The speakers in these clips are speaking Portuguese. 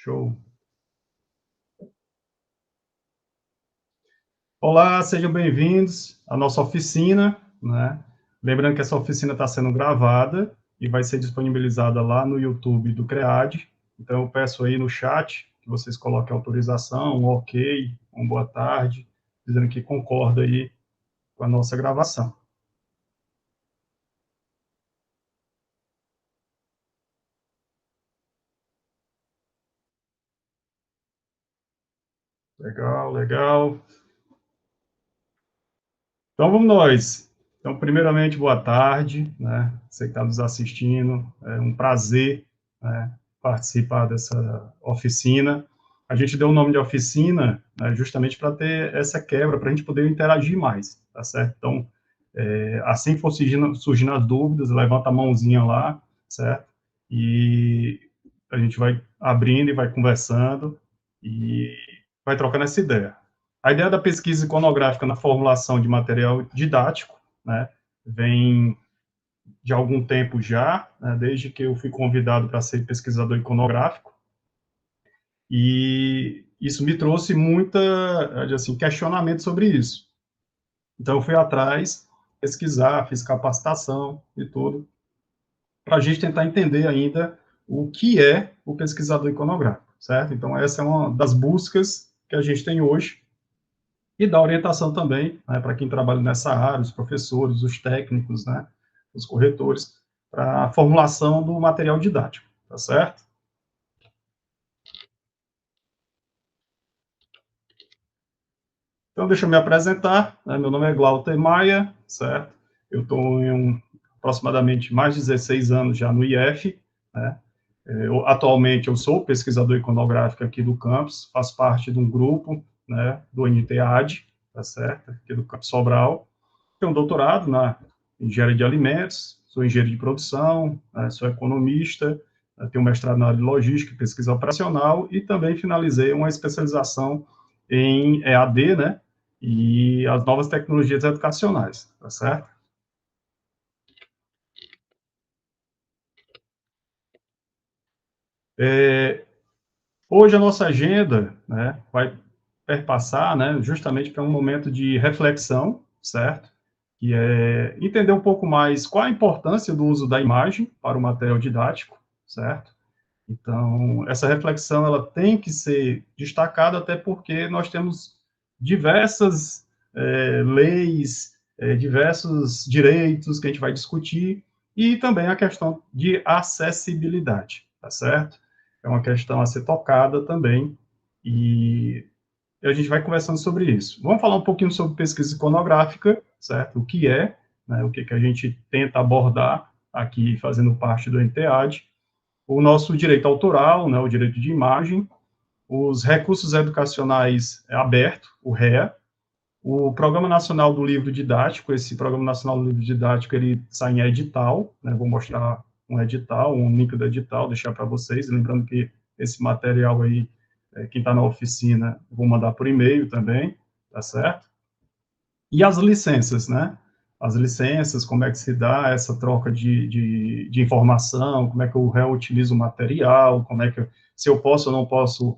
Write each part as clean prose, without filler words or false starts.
Show. Olá, sejam bem-vindos à nossa oficina, né? Lembrando que essa oficina está sendo gravada e vai ser disponibilizada lá no YouTube do CREAD. Então, eu peço aí no chat que vocês coloquem autorização, um ok, uma boa tarde, dizendo que concorda aí com a nossa gravação. Legal, legal. Então, vamos nós. Então, primeiramente, boa tarde, né? Você que está nos assistindo, é um prazer, né, participar dessa oficina. A gente deu o nome de oficina, né, justamente para ter essa quebra, para a gente poder interagir mais, tá certo? Então, assim que for surgindo as dúvidas, levanta a mãozinha lá, certo? E a gente vai abrindo e vai conversando e vai trocando essa ideia. A ideia da pesquisa iconográfica na formulação de material didático, né, vem de algum tempo já, né, desde que eu fui convidado para ser pesquisador iconográfico, e isso me trouxe muita, assim, questionamento sobre isso. Então, eu fui atrás, pesquisar, fiz capacitação e tudo, para a gente tentar entender ainda o que é o pesquisador iconográfico, certo? Então, essa é uma das buscas que a gente tem hoje, e dar orientação também, né, para quem trabalha nessa área, os professores, os técnicos, né, os corretores, para a formulação do material didático, tá certo? Então, deixa eu me apresentar, né, meu nome é Glauter Maia, certo? Eu estou aproximadamente mais de 16 anos já no IF, né? Atualmente eu sou pesquisador iconográfico aqui do campus, faço parte de um grupo, né, do NTAD, tá certo? Aqui do campus Sobral. Tenho um doutorado na engenharia de alimentos, sou engenheiro de produção, né, sou economista, tenho um mestrado na área de logística e pesquisa operacional e também finalizei uma especialização em EAD, né, e as novas tecnologias educacionais, tá certo? Hoje a nossa agenda, né, vai perpassar, né, justamente para um momento de reflexão, certo? Que é entender um pouco mais qual a importância do uso da imagem para o material didático, certo? Então, essa reflexão ela tem que ser destacada até porque nós temos diversas leis, diversos direitos que a gente vai discutir e também a questão de acessibilidade, tá certo? É uma questão a ser tocada também e a gente vai conversando sobre isso. Vamos falar um pouquinho sobre pesquisa iconográfica, certo? O que é, né, o que, que a gente tenta abordar aqui fazendo parte do NTAD, o nosso direito autoral, né, o direito de imagem, os recursos educacionais abertos, o REA, o Programa Nacional do Livro Didático, esse Programa Nacional do Livro Didático, ele sai em edital, né, vou mostrar um edital, um link do edital, deixar para vocês, lembrando que esse material aí, quem está na oficina, vou mandar por e-mail também, tá certo? E as licenças, né? As licenças, como é que se dá essa troca de informação, como é que eu reutilizo o material, como é que, se eu posso ou não posso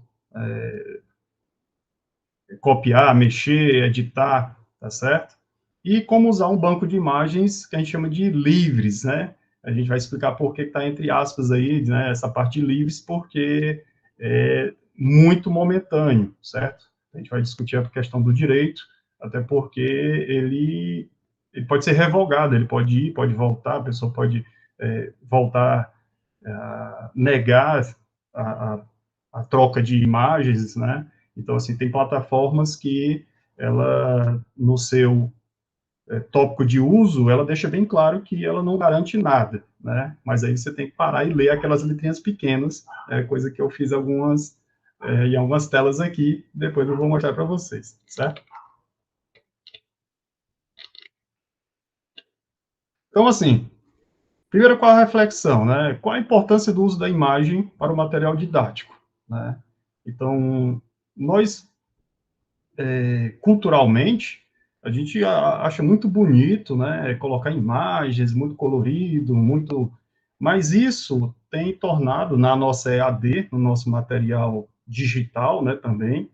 copiar, mexer, editar, tá certo? E como usar um banco de imagens que a gente chama de livres, né? A gente vai explicar por que está entre aspas aí, né, essa parte de livres, porque é muito momentâneo, certo? A gente vai discutir a questão do direito, até porque ele pode ser revogado, ele pode ir, pode voltar, a pessoa pode voltar a negar a, a, a troca de imagens, né? Então, assim, tem plataformas que ela, no seu tópico de uso, ela deixa bem claro que ela não garante nada, né? Mas aí você tem que parar e ler aquelas letrinhas pequenas, coisa que eu fiz em algumas telas aqui, depois eu vou mostrar para vocês, certo? Então, assim, primeiro, qual a reflexão, né? Qual a importância do uso da imagem para o material didático, né? Então, nós culturalmente, a gente acha muito bonito, né, colocar imagens, muito colorido, muito, Mas isso tem tornado, na nossa EAD, no nosso material digital, né, também,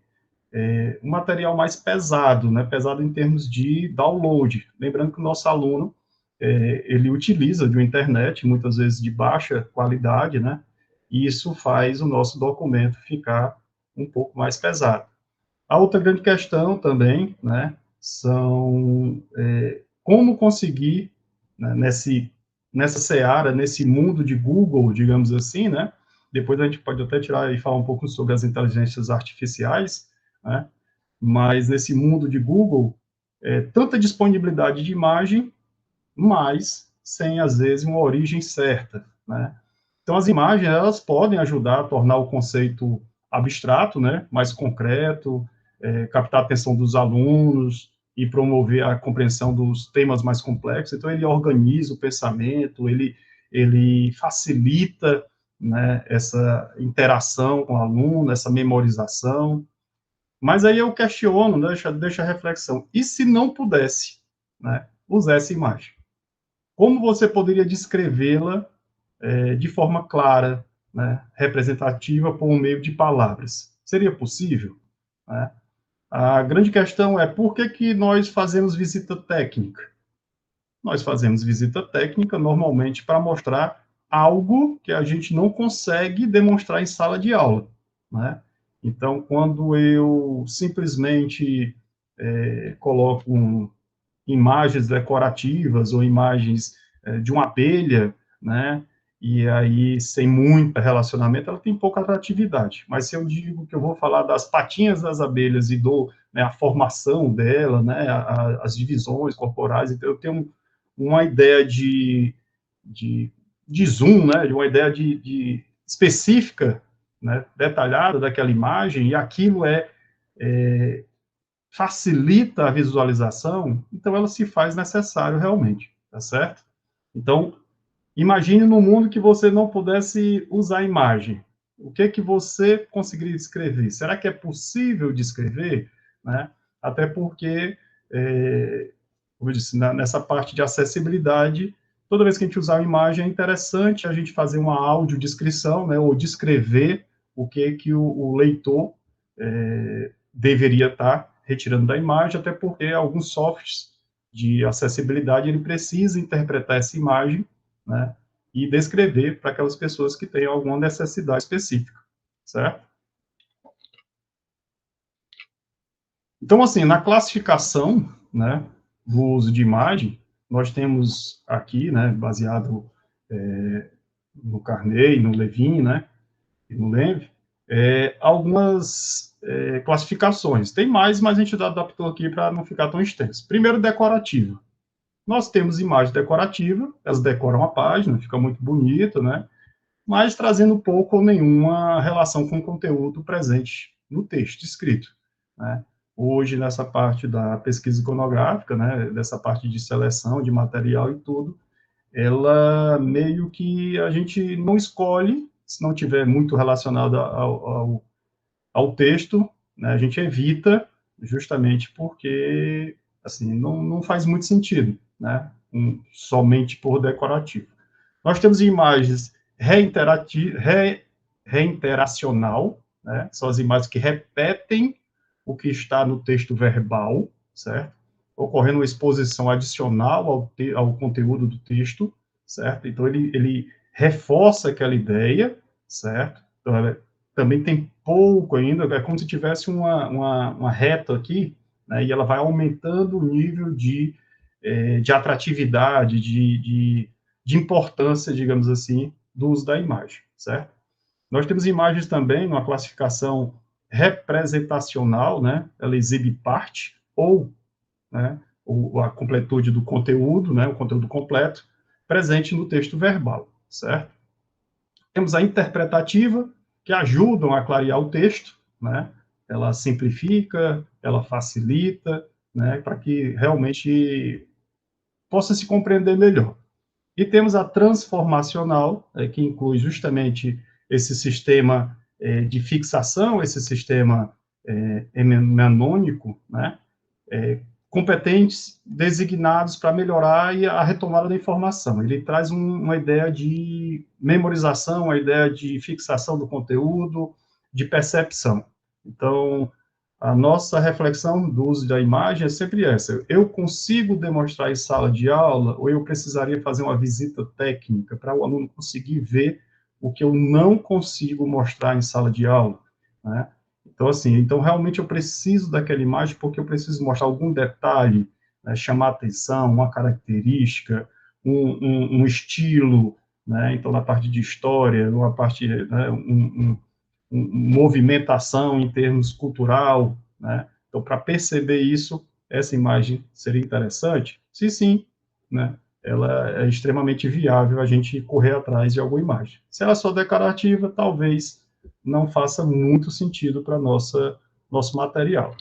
um material mais pesado, né, pesado em termos de download. Lembrando que o nosso aluno, ele utiliza de uma internet, muitas vezes de baixa qualidade, né, e isso faz o nosso documento ficar um pouco mais pesado. A outra grande questão também, né, são como conseguir, né, nessa seara, nesse mundo de Google, digamos assim, né, depois a gente pode até tirar e falar um pouco sobre as inteligências artificiais, né, mas nesse mundo de Google, tanta disponibilidade de imagem, mas sem, às vezes, uma origem certa, né. Então, as imagens, elas podem ajudar a tornar o conceito abstrato, né, mais concreto, captar a atenção dos alunos e promover a compreensão dos temas mais complexos. Então, ele organiza o pensamento, ele facilita, né, essa interação com o aluno, essa memorização. Mas aí eu questiono, né, deixa a reflexão. E se não pudesse, né, usar essa imagem? Como você poderia descrevê-la de forma clara, né, representativa por meio de palavras? Seria possível? Né? A grande questão é por que, que nós fazemos visita técnica? Nós fazemos visita técnica normalmente para mostrar algo que a gente não consegue demonstrar em sala de aula, né? Então, quando eu simplesmente coloco imagens decorativas ou imagens de uma abelha, né? E aí, sem muito relacionamento, ela tem pouca atratividade. Mas se eu digo que eu vou falar das patinhas das abelhas e dou, né, a formação dela, né, as divisões corporais, então eu tenho uma ideia de, de zoom, né, de uma ideia de específica, né, detalhada daquela imagem, e aquilo facilita a visualização, então ela se faz necessário realmente, tá certo? Então, imagine num mundo que você não pudesse usar a imagem. O que que você conseguiria descrever? Será que é possível descrever? Né? Até porque, como eu disse, nessa parte de acessibilidade, toda vez que a gente usar a imagem, é interessante a gente fazer uma audiodescrição, né, ou descrever o que o leitor deveria estar retirando da imagem, até porque alguns softwares de acessibilidade, ele precisa interpretar essa imagem, né, e descrever para aquelas pessoas que têm alguma necessidade específica, certo? Então, assim, na classificação, né, do uso de imagem, nós temos aqui, né, baseado no Carney, no Levin, né, e no Lemve, algumas classificações. Tem mais, mas a gente adaptou aqui para não ficar tão extenso. Primeiro, decorativa. Nós temos imagem decorativa, elas decoram a página, fica muito bonita, né? Mas trazendo pouco ou nenhuma relação com o conteúdo presente no texto escrito, né? Hoje, nessa parte da pesquisa iconográfica, né, dessa parte de seleção de material e tudo, ela meio que a gente não escolhe, se não tiver muito relacionado ao texto, né, a gente evita, justamente porque, assim, não faz muito sentido, né, somente por decorativo. Nós temos imagens reinteracional, né, são as imagens que repetem o que está no texto verbal, certo? Ocorrendo uma exposição adicional ao conteúdo do texto, certo? Então, ele reforça aquela ideia, certo? Então, também tem pouco ainda, é como se tivesse uma reta aqui, né, e ela vai aumentando o nível de atratividade, de importância, digamos assim, do uso da imagem, certo? Nós temos imagens também, uma classificação representacional, né? Ela exibe parte ou, né, a completude do conteúdo, né, o conteúdo completo, presente no texto verbal, certo? Temos a interpretativa, que ajudam a clarear o texto, né? Ela simplifica, ela facilita, né, para que realmente possa se compreender melhor. E temos a transformacional, que inclui justamente esse sistema de fixação, esse sistema hemenônico, né? Competentes designados para melhorar a retomada da informação. Ele traz uma ideia de de memorização, a ideia de fixação do conteúdo, de percepção. Então, a nossa reflexão do uso da imagem é sempre essa: eu consigo demonstrar em sala de aula, ou eu precisaria fazer uma visita técnica para o aluno conseguir ver o que eu não consigo mostrar em sala de aula, né? Então, assim, então realmente eu preciso daquela imagem porque eu preciso mostrar algum detalhe, né, chamar atenção, uma característica, um estilo, né? Então, na parte de história, uma parte, né, movimentação em termos cultural, né? Então, para perceber isso, essa imagem seria interessante? Se sim, né? Ela é extremamente viável a gente correr atrás de alguma imagem. Se ela é só declarativa, talvez não faça muito sentido para nosso material.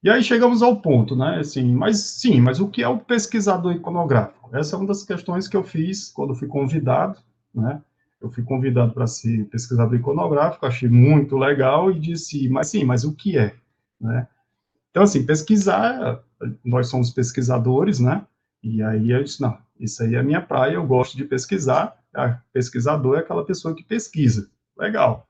E aí chegamos ao ponto, né? Assim, mas o que é o pesquisador iconográfico? Essa é uma das questões que eu fiz quando fui convidado, né? Eu fui convidado para ser pesquisador iconográfico, achei muito legal e disse, mas o que é, né? Então, assim, pesquisar, nós somos pesquisadores, né? E aí eu disse, não, isso aí é a minha praia, eu gosto de pesquisar, pesquisador é aquela pessoa que pesquisa. Legal.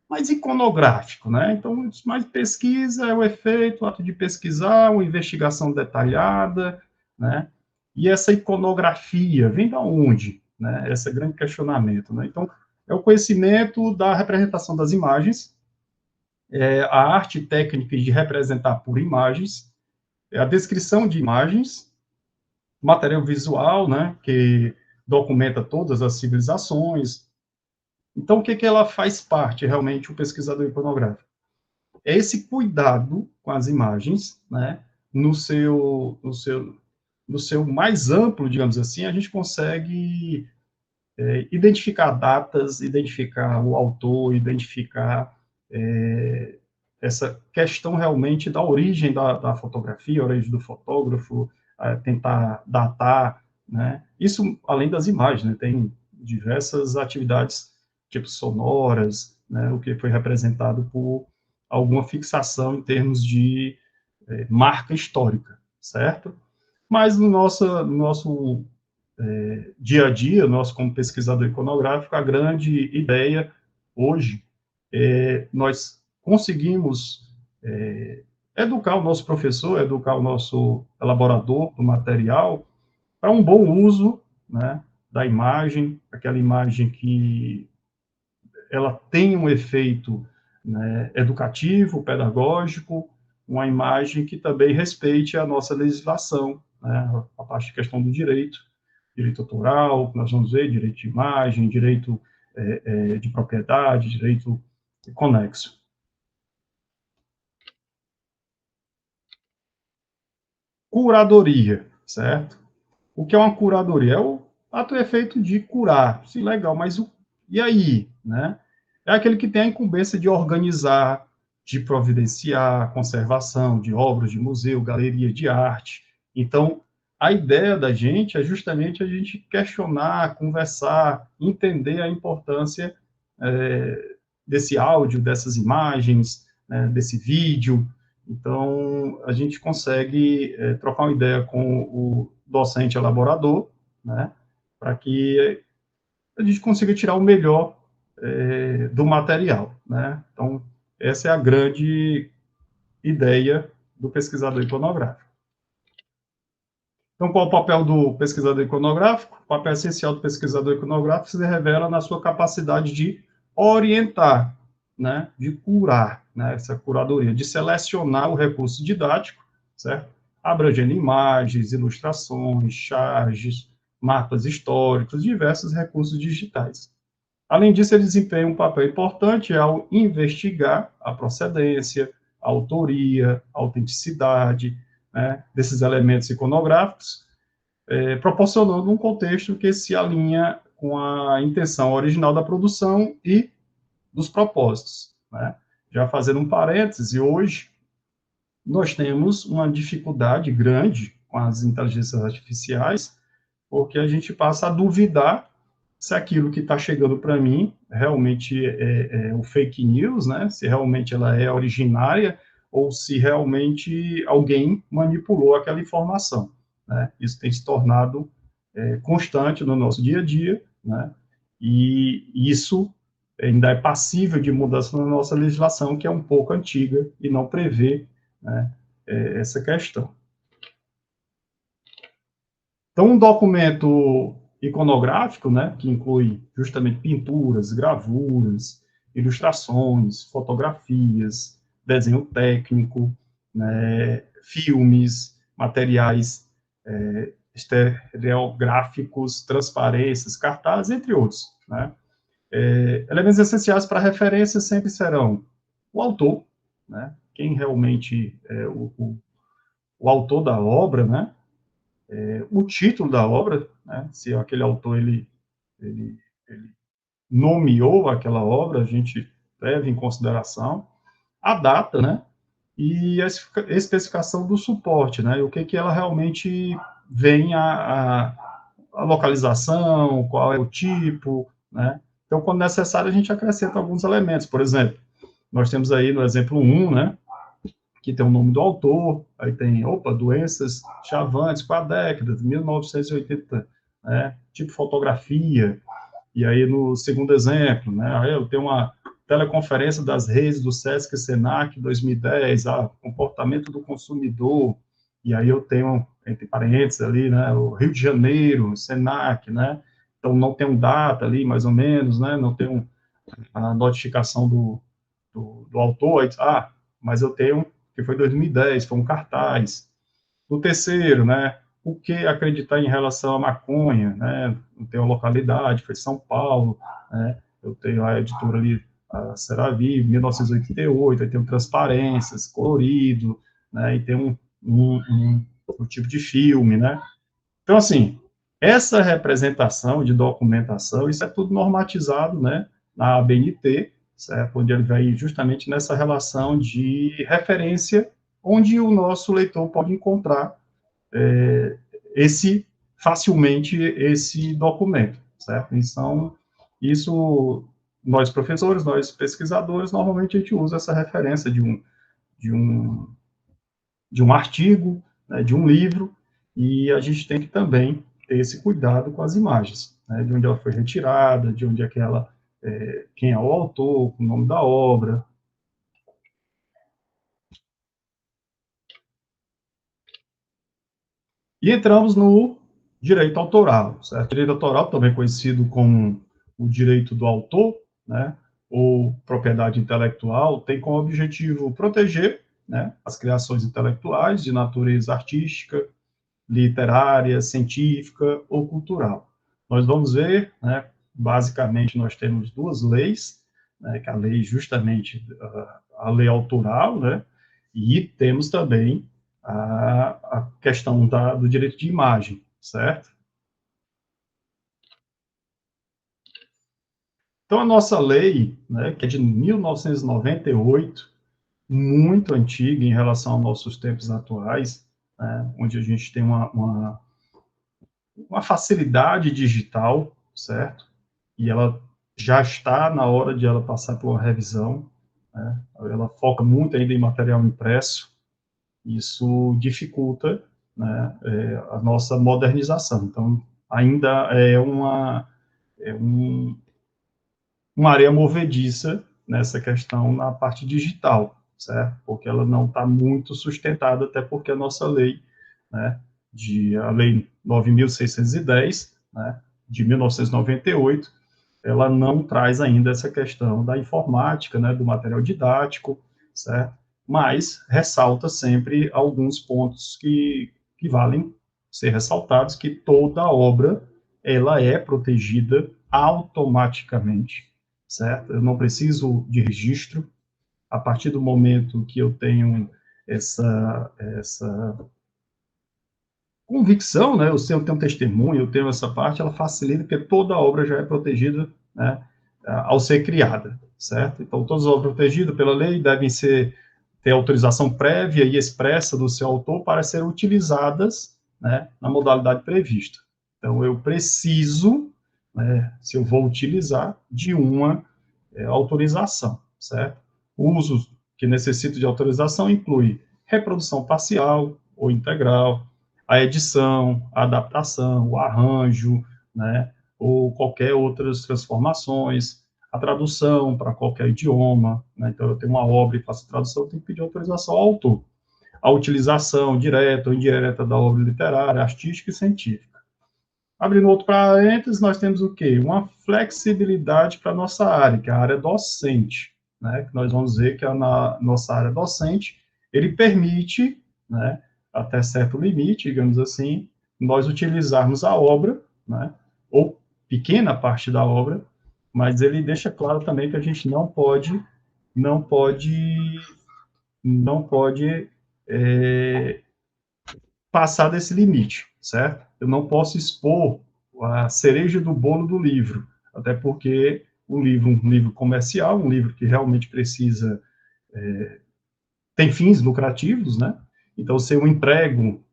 Mas iconográfico, né? Então, mais pesquisa é o efeito, o ato de pesquisar, uma investigação detalhada, né? E essa iconografia vem da onde, né? Esse é o grande questionamento, né? Então, é o conhecimento da representação das imagens, a arte técnica de representar por imagens, a descrição de imagens, material visual, né? Que documenta todas as civilizações. Então, o que que ela faz parte, realmente, o pesquisador iconográfico? É esse cuidado com as imagens, né? No seu mais amplo, digamos assim, a gente consegue identificar datas, identificar o autor, identificar essa questão realmente da origem da fotografia, a origem do fotógrafo, tentar datar, né? Isso além das imagens, né? Tem diversas atividades, tipo sonoras, né? O que foi representado por alguma fixação em termos de marca histórica, certo? Mas no nosso dia a dia, nós como pesquisador iconográfico, a grande ideia hoje é nós conseguimos educar o nosso professor, educar o nosso elaborador do material para um bom uso, né, da imagem, aquela imagem que ela tem um efeito, né, educativo, pedagógico, uma imagem que também respeite a nossa legislação, né, a parte de questão do direito autoral, nós vamos ver, direito de imagem, direito de propriedade, direito conexo. Curadoria, certo? O que é uma curadoria? É o ato e efeito de curar. Sim, legal, mas e aí? Né? É aquele que tem a incumbência de organizar, de providenciar a conservação de obras de museu, galeria de arte. Então, a ideia da gente é justamente a gente questionar, conversar, entender a importância desse áudio, dessas imagens, né, desse vídeo. Então, a gente consegue trocar uma ideia com o docente elaborador, né, para que a gente consiga tirar o melhor do material, né? Então, essa é a grande ideia do pesquisador iconográfico. Então, qual o papel do pesquisador iconográfico? O papel essencial do pesquisador iconográfico se revela na sua capacidade de orientar, né, de curar, né, essa curadoria, de selecionar o recurso didático, certo? Abrangendo imagens, ilustrações, charges, mapas históricos, diversos recursos digitais. Além disso, ele desempenha um papel importante ao investigar a procedência, a autoria, a autenticidade, né, desses elementos iconográficos, proporcionando um contexto que se alinha com a intenção original da produção e dos propósitos, né? Já fazendo um parêntese, hoje nós temos uma dificuldade grande com as inteligências artificiais, porque a gente passa a duvidar se aquilo que está chegando para mim realmente é o fake news, né? Se realmente ela é originária ou se realmente alguém manipulou aquela informação, né? Isso tem se tornado constante no nosso dia a dia, né? E isso ainda é passível de mudança na nossa legislação, que é um pouco antiga e não prevê, né, essa questão. Então, um documento iconográfico, né, que inclui justamente pinturas, gravuras, ilustrações, fotografias, desenho técnico, né, filmes, materiais estereográficos, transparências, cartazes, entre outros. Né? Elementos essenciais para referência sempre serão o autor, né, quem realmente é o autor da obra, né, o título da obra, né, se aquele autor ele, ele nomeou aquela obra, a gente leva em consideração a data, né, e a especificação do suporte, né, o que ela realmente vem a localização, qual é o tipo, né. Então, quando necessário, a gente acrescenta alguns elementos. Por exemplo, nós temos aí no exemplo 1, né, que tem o nome do autor, aí tem, doenças chavantes com a década de 1980, né, tipo fotografia, e aí no segundo exemplo, né, eu tenho uma teleconferência das redes do Sesc Senac 2010, comportamento do consumidor, e aí eu tenho, entre parênteses ali, né, o Rio de Janeiro, Senac, né, então não tem um data ali, mais ou menos, né, não tem a notificação do autor, aí, mas eu tenho, que foi 2010, foi um cartaz. O terceiro, né, o que acreditar em relação à maconha, né, eu tenho a localidade, foi São Paulo, né, eu tenho a editora ali, a Seravi, 1988, aí tem Transparências, Colorido, né, e tem um tipo de filme, né. Então, assim, essa representação de documentação, isso é tudo normatizado, né, na ABNT, certo? Onde ele vai justamente nessa relação de referência, onde o nosso leitor pode encontrar esse facilmente esse documento, certo? Então, isso nós professores, nós pesquisadores, normalmente a gente usa essa referência de um, de um artigo, né, de um livro, e a gente tem que também ter esse cuidado com as imagens, né, de onde ela foi retirada, de onde é que ela, quem é o autor, o nome da obra. E entramos no direito autoral, certo? Direito autoral, também conhecido como o direito do autor, né, ou propriedade intelectual, tem como objetivo proteger, né, as criações intelectuais de natureza artística, literária, científica ou cultural. Nós vamos ver, né, basicamente, nós temos duas leis, né, que é a lei justamente, a lei autoral, né, e temos também a questão do direito de imagem, certo? Então, a nossa lei, né, que é de 1998, muito antiga em relação aos nossos tempos atuais, né, onde a gente tem uma facilidade digital, certo? E ela já está na hora de ela passar por uma revisão, né? Ela foca muito ainda em material impresso, isso dificulta, né, a nossa modernização. Então, ainda é uma areia movediça nessa questão na parte digital, certo? Porque ela não está muito sustentada, até porque a nossa lei, né, a lei 9.610, né, de 1998, ela não traz ainda essa questão da informática, né, do material didático, certo? Mas ressalta sempre alguns pontos que valem ser ressaltados, que toda obra ela é protegida automaticamente, certo? Eu não preciso de registro. A partir do momento que eu tenho essa convicção, né? Eu tenho um testemunho, eu tenho essa parte, ela facilita, porque toda obra já é protegida, né, ao ser criada, certo? Então, todas as obras protegidas pela lei devem ter autorização prévia e expressa do seu autor para serem utilizadas, né, na modalidade prevista. Então, eu preciso, né, se eu vou utilizar, de uma autorização, certo? O uso que necessita de autorização inclui reprodução parcial ou integral, a edição, a adaptação, o arranjo, né, ou qualquer outras transformações, a tradução para qualquer idioma, né, então eu tenho uma obra e faço tradução, eu tenho que pedir autorização ao autor, a utilização direta ou indireta da obra literária, artística e científica. Abrindo outro parênteses, nós temos o quê? Uma flexibilidade para a nossa área, que é a área docente, né? Que nós vamos ver que na nossa área docente, ele permite, né, até certo limite, digamos assim, nós utilizarmos a obra, né, ou pequena parte da obra, mas ele deixa claro também que a gente não pode, não pode passar desse limite, certo? Eu não posso expor a cereja do bolo do livro, até porque um livro comercial, um livro que realmente precisa, tem fins lucrativos, né? Então, se eu entrego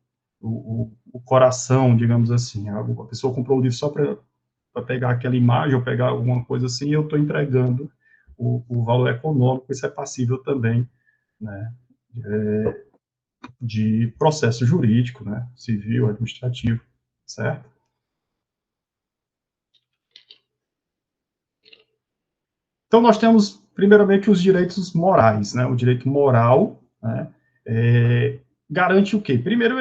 o coração, digamos assim, a pessoa comprou o livro só para pegar aquela imagem ou pegar alguma coisa assim, eu estou entregando o valor econômico, isso é passível também, né, de processo jurídico, né, civil, administrativo, certo? Então, nós temos, primeiramente, os direitos morais, né? O direito moral, né, garante o quê? Primeiro,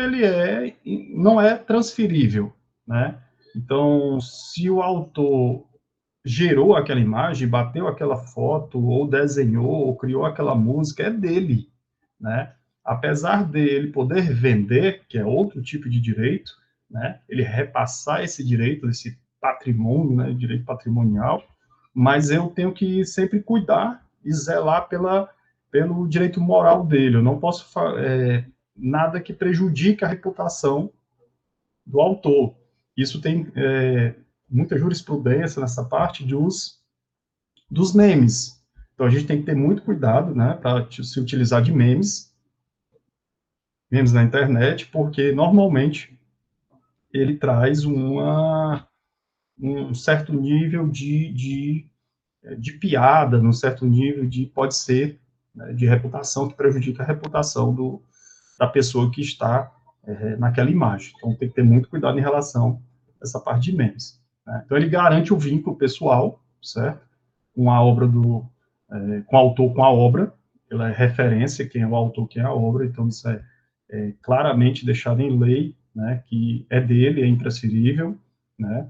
não é transferível, né? Então, se o autor gerou aquela imagem, bateu aquela foto, ou desenhou, ou criou aquela música, é dele, né? Apesar dele poder vender, que é outro tipo de direito, né? Ele repassar esse direito, esse patrimônio, né? Direito patrimonial, mas eu tenho que sempre cuidar e zelar pelo direito moral dele. Eu não posso nada que prejudique a reputação do autor. Isso tem muita jurisprudência nessa parte dos memes. Então a gente tem que ter muito cuidado, né, para se utilizar de memes na internet, porque normalmente ele traz um certo nível de piada, num certo nível pode ser, né, de reputação, que prejudica a reputação da pessoa que está naquela imagem. Então tem que ter muito cuidado em relação a essa parte de memes, né? Então ele garante o vínculo pessoal, certo? Com a obra com o autor, com a obra, ela é referência, quem é o autor, quem é a obra, então isso é claramente deixado em lei, né, que é dele, é intransferível, né,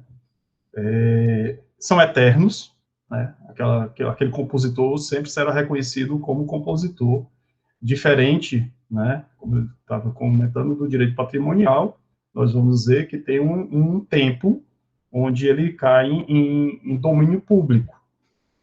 são eternos, né, aquele compositor sempre será reconhecido como compositor, diferente, né, como eu estava comentando, do direito patrimonial, nós vamos ver que tem um tempo onde ele cai em domínio público.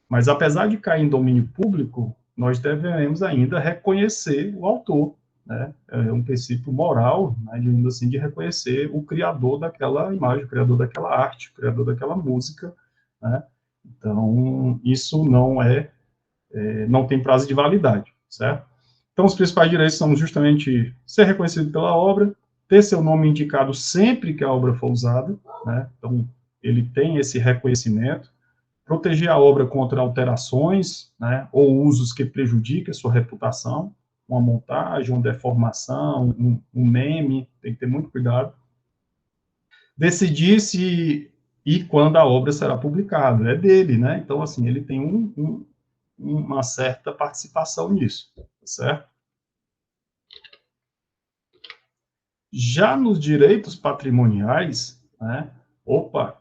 Mas apesar de cair em domínio público, nós devemos ainda reconhecer o autor, né? É um princípio moral, né, digamos assim, de reconhecer o criador daquela imagem, o criador daquela arte, o criador daquela música, né? Então, isso não tem prazo de validade, certo? Então, os principais direitos são justamente ser reconhecido pela obra, ter seu nome indicado sempre que a obra for usada, né? Então, ele tem esse reconhecimento, proteger a obra contra alterações, né, ou usos que prejudiquem a sua reputação, uma montagem, uma deformação, um meme, tem que ter muito cuidado. Decidir se e quando a obra será publicada, é dele, né? Então, assim, ele tem uma certa participação nisso, certo? Já nos direitos patrimoniais, né? Opa,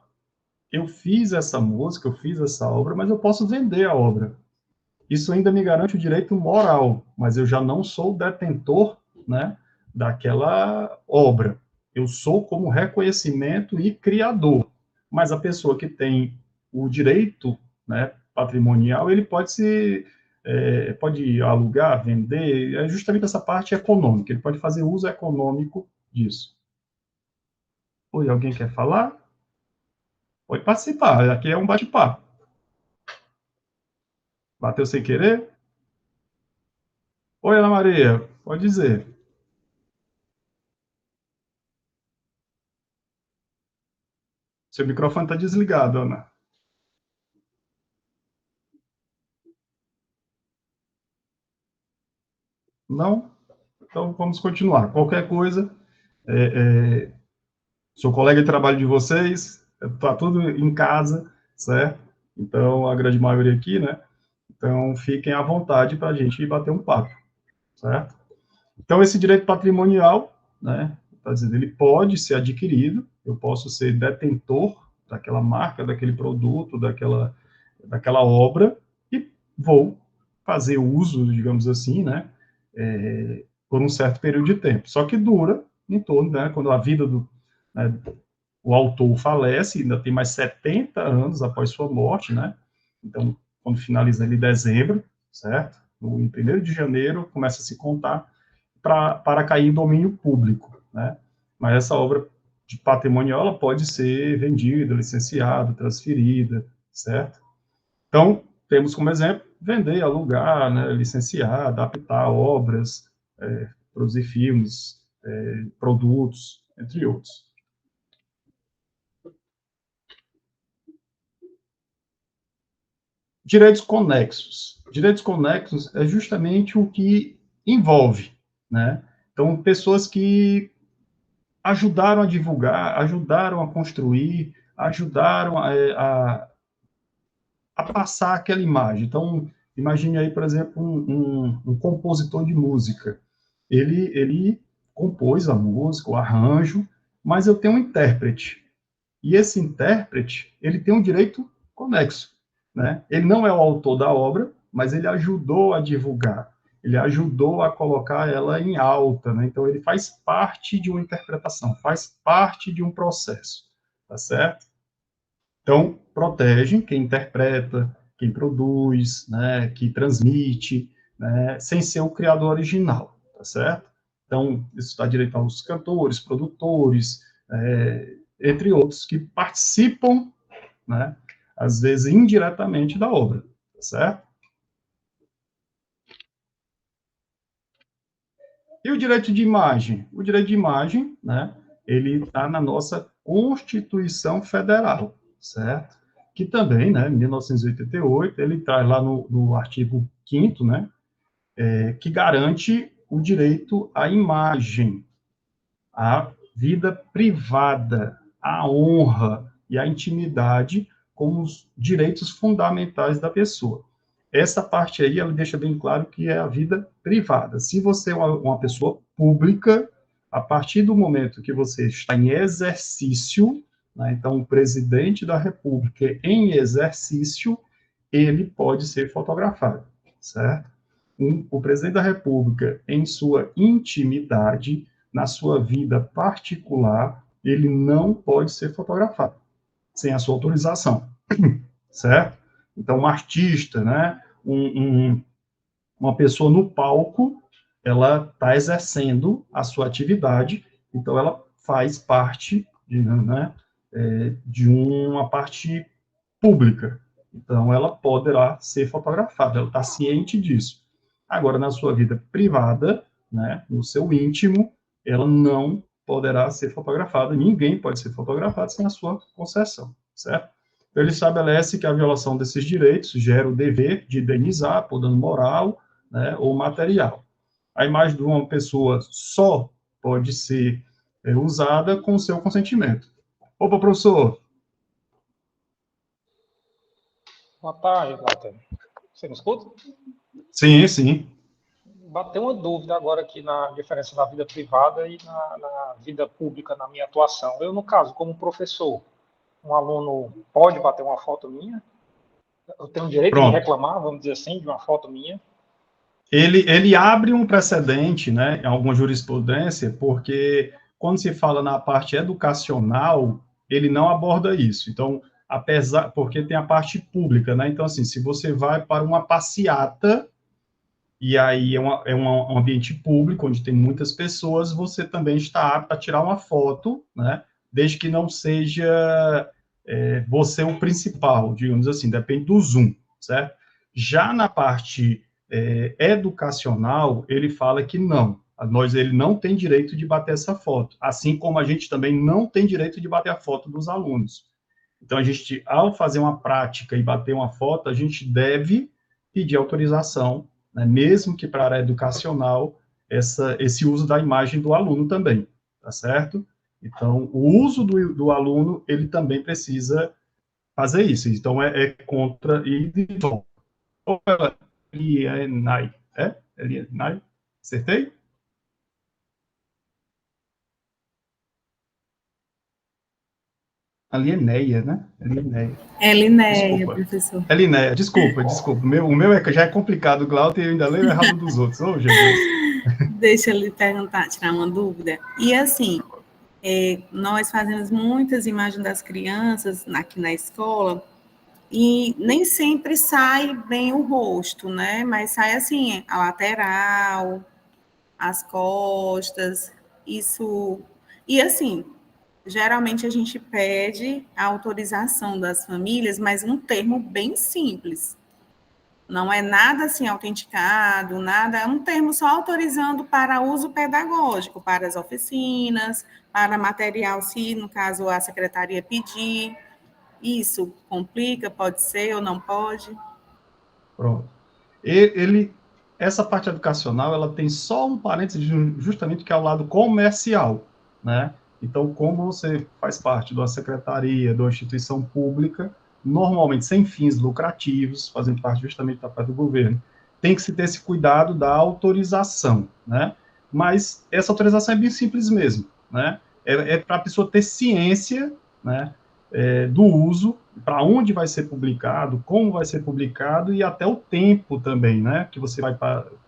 eu fiz essa música, eu fiz essa obra, mas eu posso vender a obra. Isso ainda me garante o direito moral, mas eu já não sou detentor, né, daquela obra. Eu sou como reconhecimento e criador. Mas a pessoa que tem o direito, né, patrimonial, ele pode alugar, vender, é justamente essa parte econômica. Ele pode fazer uso econômico disso. Oi, alguém quer falar? Pode participar. Aqui é um bate-papo. Bateu sem querer? Oi, Ana Maria. Pode dizer. Seu microfone está desligado, Ana. Não? Então vamos continuar. Qualquer coisa, Sou colega de trabalho de vocês, está tudo em casa, certo? Então, a grande maioria aqui, né? Então, fiquem à vontade para a gente bater um papo, certo? Então, esse direito patrimonial, né? Está dizendo, ele pode ser adquirido, eu posso ser detentor daquela marca, daquele produto, daquela obra, e vou fazer uso, digamos assim, né? Por um certo período de tempo. Só que dura em torno, né? Quando a vida do, né, o autor falece, ainda tem mais 70 anos após sua morte, né? Então, quando finaliza ali dezembro, certo? Em 1º de janeiro, começa a se contar para cair em domínio público, né? Mas essa obra de patrimonial, ela pode ser vendida, licenciada, transferida, certo? Então, temos como exemplo, vender, alugar, né, licenciar, adaptar obras, produzir filmes, produtos, entre outros. Direitos conexos. Direitos conexos é justamente o que envolve, né? Então, pessoas que ajudaram a divulgar, ajudaram a construir, ajudaram a passar aquela imagem. Então, imagine aí, por exemplo, um compositor de música. Ele compôs a música, o arranjo, mas eu tenho um intérprete. E esse intérprete, ele tem um direito conexo, né? Ele não é o autor da obra, mas ele ajudou a divulgar, ele ajudou a colocar ela em alta, né? Então ele faz parte de uma interpretação, faz parte de um processo, tá certo? Então protege quem interpreta, quem produz, né? Que transmite, né? Sem ser o criador original, tá certo? Então isso está direito aos cantores, produtores, entre outros, que participam, né, às vezes indiretamente da obra, tá certo? E o direito de imagem? O direito de imagem, né, ele está na nossa Constituição Federal, certo? Que também, né, em 1988, ele traz lá no artigo 5º, né, que garante o direito à imagem, à vida privada, à honra e à intimidade como os direitos fundamentais da pessoa. Essa parte aí, ela deixa bem claro que é a vida privada. Se você é uma pessoa pública, a partir do momento que você está em exercício, né, então o presidente da República em exercício, ele pode ser fotografado, certo? O presidente da República, em sua intimidade, na sua vida particular, ele não pode ser fotografado sem a sua autorização, certo? Então, um artista, né, uma pessoa no palco, ela está exercendo a sua atividade, então ela faz parte de uma parte pública. Então, ela poderá ser fotografada, ela está ciente disso. Agora, na sua vida privada, né, no seu íntimo, ela não poderá ser fotografada, ninguém pode ser fotografado sem a sua concessão, certo? Então, ele estabelece que a violação desses direitos gera o dever de indenizar por dano moral, né, ou material. A imagem de uma pessoa só pode ser usada com o seu consentimento. Opa, professor! Boa tarde, Walter. Você me escuta? Sim, sim. Bateu uma dúvida agora aqui na diferença da vida privada e na vida pública, na minha atuação. Eu, no caso, como professor, um aluno pode bater uma foto minha? Eu tenho o direito de Pronto. reclamar, vamos dizer assim, de uma foto minha? Ele abre um precedente, né, em alguma jurisprudência, porque quando se fala na parte educacional, ele não aborda isso. Então, apesar, porque tem a parte pública, né? Então, assim, se você vai para uma passeata, e aí um ambiente público, onde tem muitas pessoas, você também está apto a tirar uma foto, né? Desde que não seja você o principal, digamos assim, depende do zoom, certo? Já na parte educacional, ele fala que não, ele não tem direito de bater essa foto, assim como a gente também não tem direito de bater a foto dos alunos. Então, a gente, ao fazer uma prática e bater uma foto, a gente deve pedir autorização, né, mesmo que para a área educacional, esse uso da imagem do aluno também, tá certo? Então, o uso do aluno, ele também precisa fazer isso. Então, é contra e alienai. Alienai? Acertei? Alieneia, né? Alieneia. Elinéia, Desculpa. professor. Elinéia, desculpa. O meu já é complicado, Glauco, e eu ainda leio errado dos outros. Oh, Jesus. Deixa eu lhe perguntar, tirar uma dúvida. E assim, nós fazemos muitas imagens das crianças aqui na escola, e nem sempre sai bem o rosto, né? Mas sai assim, a lateral, as costas, isso. E assim, geralmente a gente pede a autorização das famílias, mas um termo bem simples. Não é nada assim autenticado, nada, é um termo só autorizando para uso pedagógico, para as oficinas, para material, se no caso a secretaria pedir. Isso complica, pode ser ou não pode? Pronto. Essa parte educacional, ela tem só um parênteses justamente que é o lado comercial, né? Então, como você faz parte de uma secretaria, de uma instituição pública, normalmente sem fins lucrativos, fazendo parte justamente da parte do governo, tem que se ter esse cuidado da autorização, né? Mas essa autorização é bem simples mesmo, né? É para a pessoa ter ciência, né? Do uso, para onde vai ser publicado, como vai ser publicado e até o tempo também, né, que você vai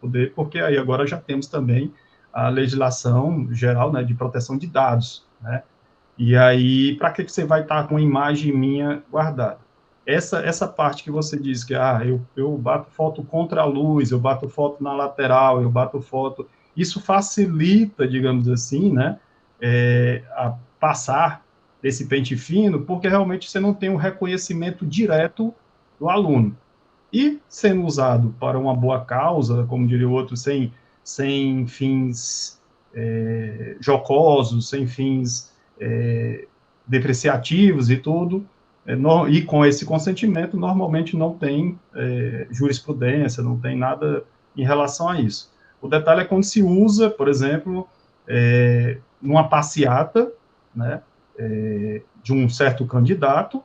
poder, porque aí agora já temos também a legislação geral, né, de proteção de dados, né, e aí, para que você vai estar com a imagem minha guardada? Essa parte que você diz que, eu bato foto contra a luz, eu bato foto na lateral, eu bato foto, isso facilita, digamos assim, né, a passar desse pente fino, porque realmente você não tem um reconhecimento direto do aluno. E sendo usado para uma boa causa, como diria o outro, sem fins jocosos, sem fins depreciativos e tudo, e com esse consentimento, normalmente não tem jurisprudência, não tem nada em relação a isso. O detalhe é quando se usa, por exemplo, numa passeata, né, de um certo candidato,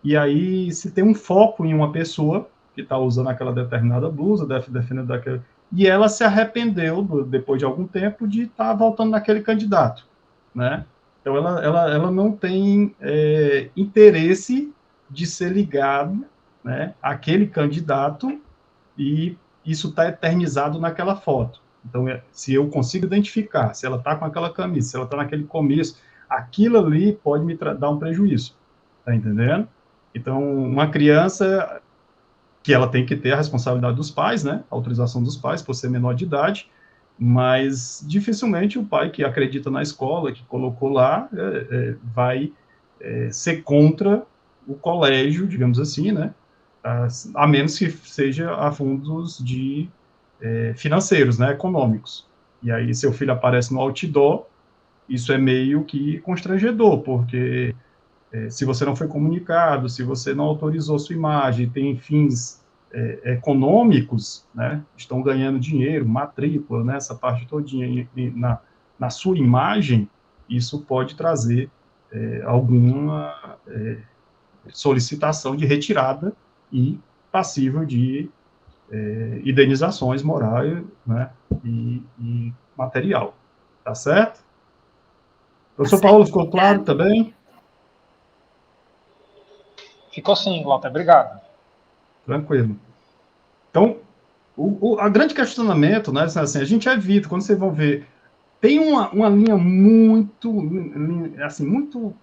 e aí se tem um foco em uma pessoa que está usando aquela determinada blusa, defendendo daquele, e ela se arrependeu, depois de algum tempo, de estar voltando naquele candidato, né? Então, ela não tem interesse de ser ligado, né, àquele candidato, e isso está eternizado naquela foto. Então, se eu consigo identificar, se ela está com aquela camisa, se ela está naquele começo, aquilo ali pode me dar um prejuízo, tá entendendo? Então, uma criança que ela tem que ter a responsabilidade dos pais, né, a autorização dos pais por ser menor de idade, mas dificilmente o pai que acredita na escola, que colocou lá, vai ser contra o colégio, digamos assim, né, a menos que seja a fundos financeiros, né, econômicos. E aí seu filho aparece no outdoor, isso é meio que constrangedor, porque se você não foi comunicado, se você não autorizou sua imagem, tem fins econômicos, né, estão ganhando dinheiro, matrícula, né, essa parte todinha na sua imagem, isso pode trazer alguma solicitação de retirada e passível de indenizações morais, né, e material. Tá certo? Professor Paulo, ficou claro também? Ficou sim, Walter. Obrigado. Tranquilo. Então, a grande questionamento, né, assim, a gente evita, quando vocês vão ver, tem uma linha muito, assim, muito,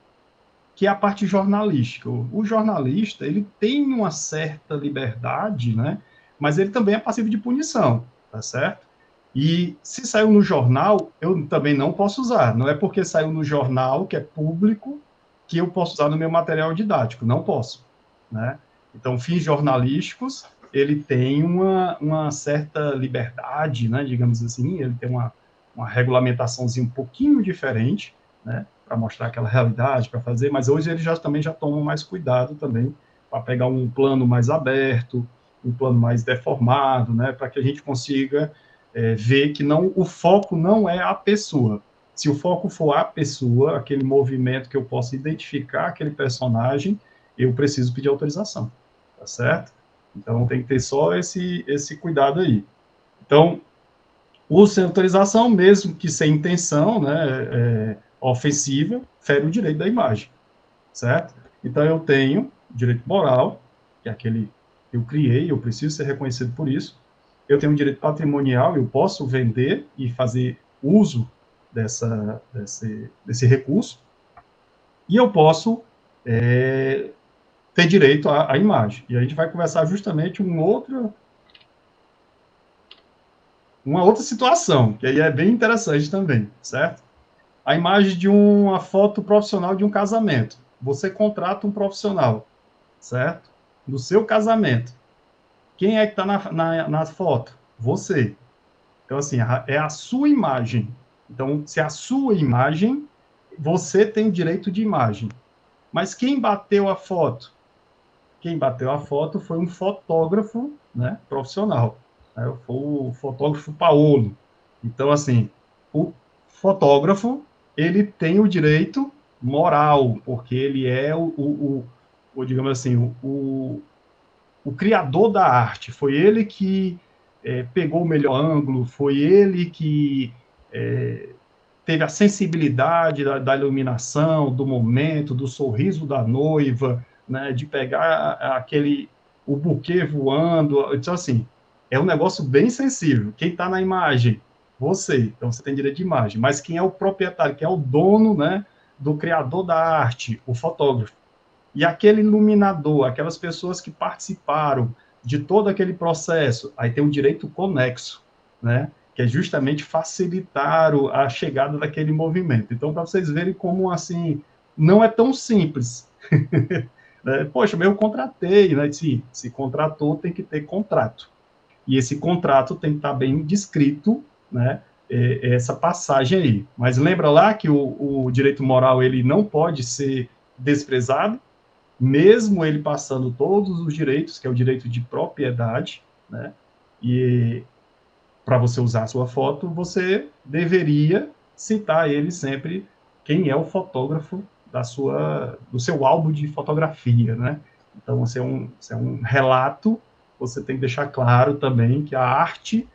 que é a parte jornalística. O jornalista, ele tem uma certa liberdade, né, mas ele também é passivo de punição, tá certo? E se saiu no jornal, eu também não posso usar. Não é porque saiu no jornal, que é público, que eu posso usar no meu material didático. Não posso, né? Então, fins jornalísticos, ele tem uma certa liberdade, né, digamos assim, ele tem uma regulamentaçãozinha um pouquinho diferente, né, para mostrar aquela realidade, para fazer, mas hoje eles também já tomam mais cuidado também para pegar um plano mais aberto, um plano mais deformado, né, para que a gente consiga ver que o foco não é a pessoa, Se o foco for a pessoa, aquele movimento que eu posso identificar aquele personagem, eu preciso pedir autorização, tá certo? Então, tem que ter só esse cuidado aí. Então, o sem autorização, mesmo que sem intenção, né, ofensiva, fere o direito da imagem, certo? Então, eu tenho direito moral, que é aquele que eu criei, eu preciso ser reconhecido por isso. Eu tenho um direito patrimonial, eu posso vender e fazer uso desse recurso. E eu posso ter direito à imagem. E a gente vai conversar justamente uma outra situação, que aí é bem interessante também, certo? A imagem de uma foto profissional de um casamento. Você contrata um profissional, certo? No seu casamento. Quem é que está na foto? Você. Então, assim, é a sua imagem. Então, se é a sua imagem, você tem direito de imagem. Mas quem bateu a foto? Quem bateu a foto foi um fotógrafo, né, profissional. Né, foi o fotógrafo Paolo. Então, assim, o fotógrafo, ele tem o direito moral, porque ele é digamos assim, o criador da arte. Foi ele que pegou o melhor ângulo, foi ele que teve a sensibilidade da iluminação, do momento, do sorriso da noiva, né, de pegar o buquê voando. Então, assim, é um negócio bem sensível. Quem está na imagem? Você. Então, você tem direito de imagem. Mas quem é o proprietário, quem é o dono, né, do criador da arte? O fotógrafo. E aquele iluminador, aquelas pessoas que participaram de todo aquele processo, aí tem um direito conexo, né? Que é justamente facilitar a chegada daquele movimento. Então, para vocês verem como, assim, não é tão simples. Poxa, mas eu contratei, né? Se contratou, tem que ter contrato. E esse contrato tem que estar bem descrito, né? Essa passagem aí. Mas lembra lá que o direito moral, ele não pode ser desprezado, mesmo ele passando todos os direitos, que é o direito de propriedade, né? E para você usar a sua foto, você deveria citar ele sempre quem é o fotógrafo do seu álbum de fotografia, né? Então, você é um relato, você tem que deixar claro também que a arte,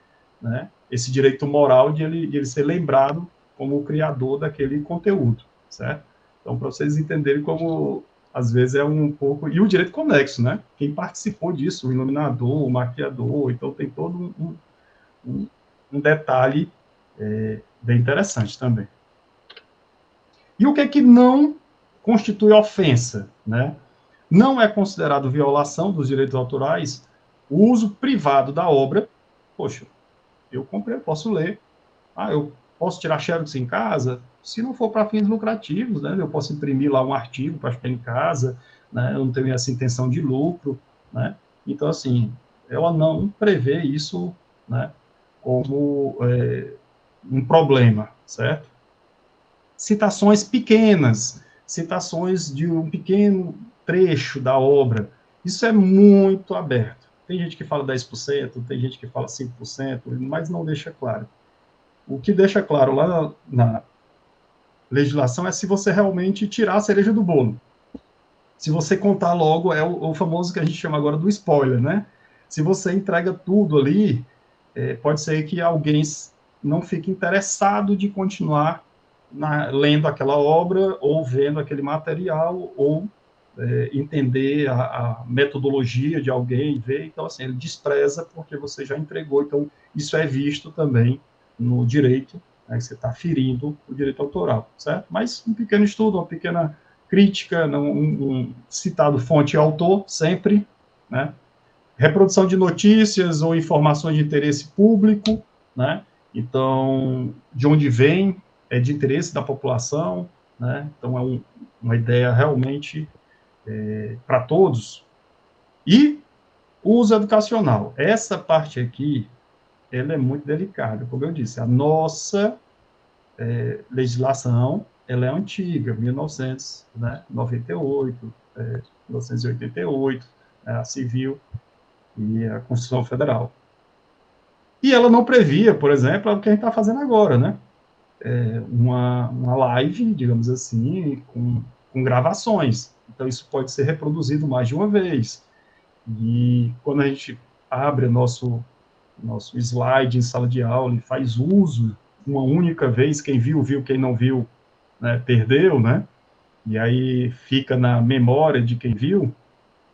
né, esse direito moral de ele ser lembrado como o criador daquele conteúdo, certo? Então, para vocês entenderem como, às vezes, é um pouco... E o direito conexo, né? Quem participou disso, o iluminador, o maquiador, então tem todo um detalhe bem interessante também. E o que é que não constitui ofensa, né? Não é considerado violação dos direitos autorais o uso privado da obra. Poxa, eu comprei, eu posso ler. Eu posso tirar xerox em casa? Se não for para fins lucrativos, né? Eu posso imprimir lá um artigo para ficar em casa, né? Eu não tenho essa intenção de lucro, né? Então, assim, ela não prevê isso, né, como um problema, certo? Citações pequenas, citações de um pequeno trecho da obra, isso é muito aberto. Tem gente que fala 10%, tem gente que fala 5%, mas não deixa claro. O que deixa claro lá na legislação é se você realmente tirar a cereja do bolo. Se você contar logo, é o famoso que a gente chama agora do spoiler, né? Se você entrega tudo ali, pode ser que alguém não fique interessado de continuar lendo aquela obra, ou vendo aquele material, ou entender a metodologia de alguém, ver. Então, assim, ele despreza porque você já entregou. Então, isso é visto também no direito, né, que você está ferindo o direito autoral, certo? Mas um pequeno estudo, uma pequena crítica, um citado fonte e autor, sempre, né? Reprodução de notícias ou informações de interesse público, né? Então, de onde vem, é de interesse da população, né? Então, é uma ideia realmente para todos. E o uso educacional. Essa parte aqui, ela é muito delicada, como eu disse. A nossa legislação, ela é antiga, 1998, 1988, a civil e a Constituição Federal. E ela não previa, por exemplo, o que a gente está fazendo agora, né? uma live, digamos assim, com gravações. Então, isso pode ser reproduzido mais de uma vez. E quando a gente abre nosso slide em sala de aula e faz uso uma única vez, quem viu, viu, quem não viu, né, perdeu, né? E aí fica na memória de quem viu,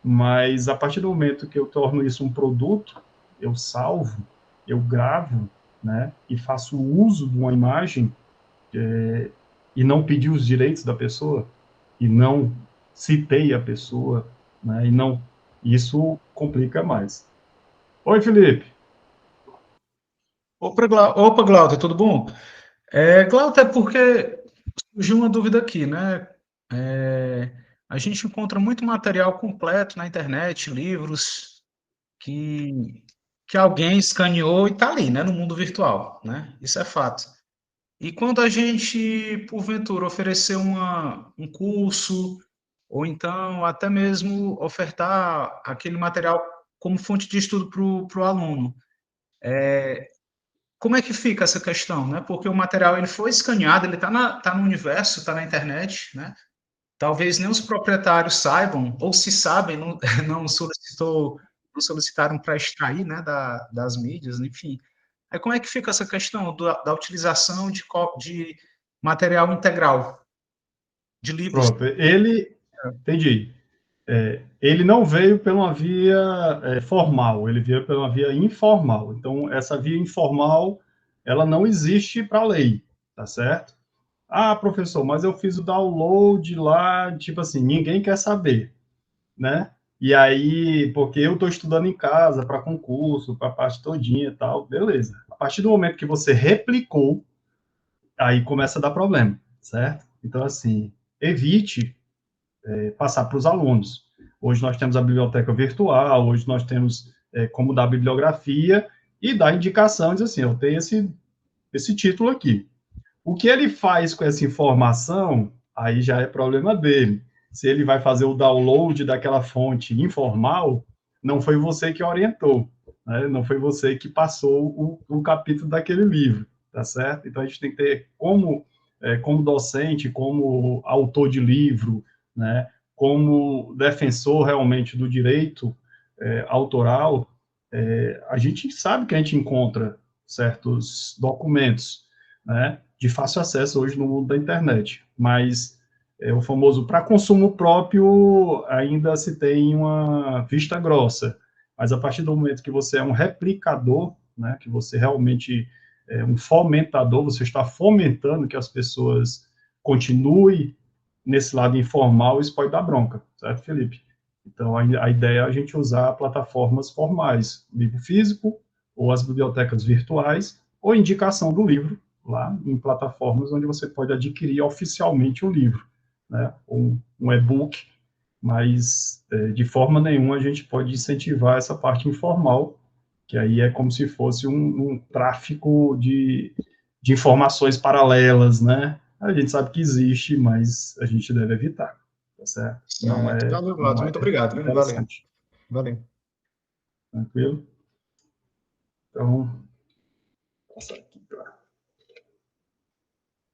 mas a partir do momento que eu torno isso um produto, eu salvo, eu gravo, né, e faço uso de uma imagem, e não pedi os direitos da pessoa, e não citei a pessoa, né, e não, isso complica mais. Oi, Felipe. Opa, Glauter, tudo bom? Glauter, é porque surgiu uma dúvida aqui, né? A gente encontra muito material completo na internet, livros que, que alguém escaneou e está ali, né, no mundo virtual, né? Isso é fato. E quando a gente, porventura, oferecer um curso, ou então até mesmo ofertar aquele material como fonte de estudo para o aluno, como é que fica essa questão, né? Porque o material ele foi escaneado, ele tá no universo, está na internet, né? Talvez nem os proprietários saibam, ou se sabem, não, não solicitaram para extrair, né, das mídias, enfim. Aí como é que fica essa questão da utilização de material integral, de livros? Pronto, entendi. Ele não veio pela uma via formal, ele veio pela uma via informal. Então, essa via informal, ela não existe para a lei, tá certo? Ah, professor, mas eu fiz o download lá, tipo assim, ninguém quer saber, né? E aí, porque eu estou estudando em casa para concurso, para a parte todinha e tal, beleza. A partir do momento que você replicou, aí começa a dar problema, certo? Então, assim, evite passar para os alunos. Hoje nós temos a biblioteca virtual, hoje nós temos como dar bibliografia e dar indicação, diz assim, eu tenho esse título aqui. O que ele faz com essa informação, aí já é problema dele. Se ele vai fazer o download daquela fonte informal, não foi você que orientou, né? Não foi você que passou o capítulo daquele livro, tá certo? Então a gente tem que ter como docente, como autor de livro, né? Como defensor realmente do direito autoral, a gente sabe que a gente encontra certos documentos, né, de fácil acesso hoje no mundo da internet, mas o famoso para consumo próprio ainda se tem uma vista grossa, mas a partir do momento que você é um replicador, né, que você realmente é um fomentador, você está fomentando que as pessoas continuem nesse lado informal, isso pode dar bronca, certo, Felipe? Então, a ideia é a gente usar plataformas formais, livro físico, ou as bibliotecas virtuais, ou indicação do livro, lá em plataformas onde você pode adquirir oficialmente o livro, né? Um e-book, mas de forma nenhuma a gente pode incentivar essa parte informal, que aí é como se fosse um tráfico de informações paralelas, né? A gente sabe que existe, mas a gente deve evitar, tá certo? Certo. Valeu, Glauter, Não é muito obrigado, viu? Valeu. interessante. Valeu. Tranquilo? Então, passar aqui pra...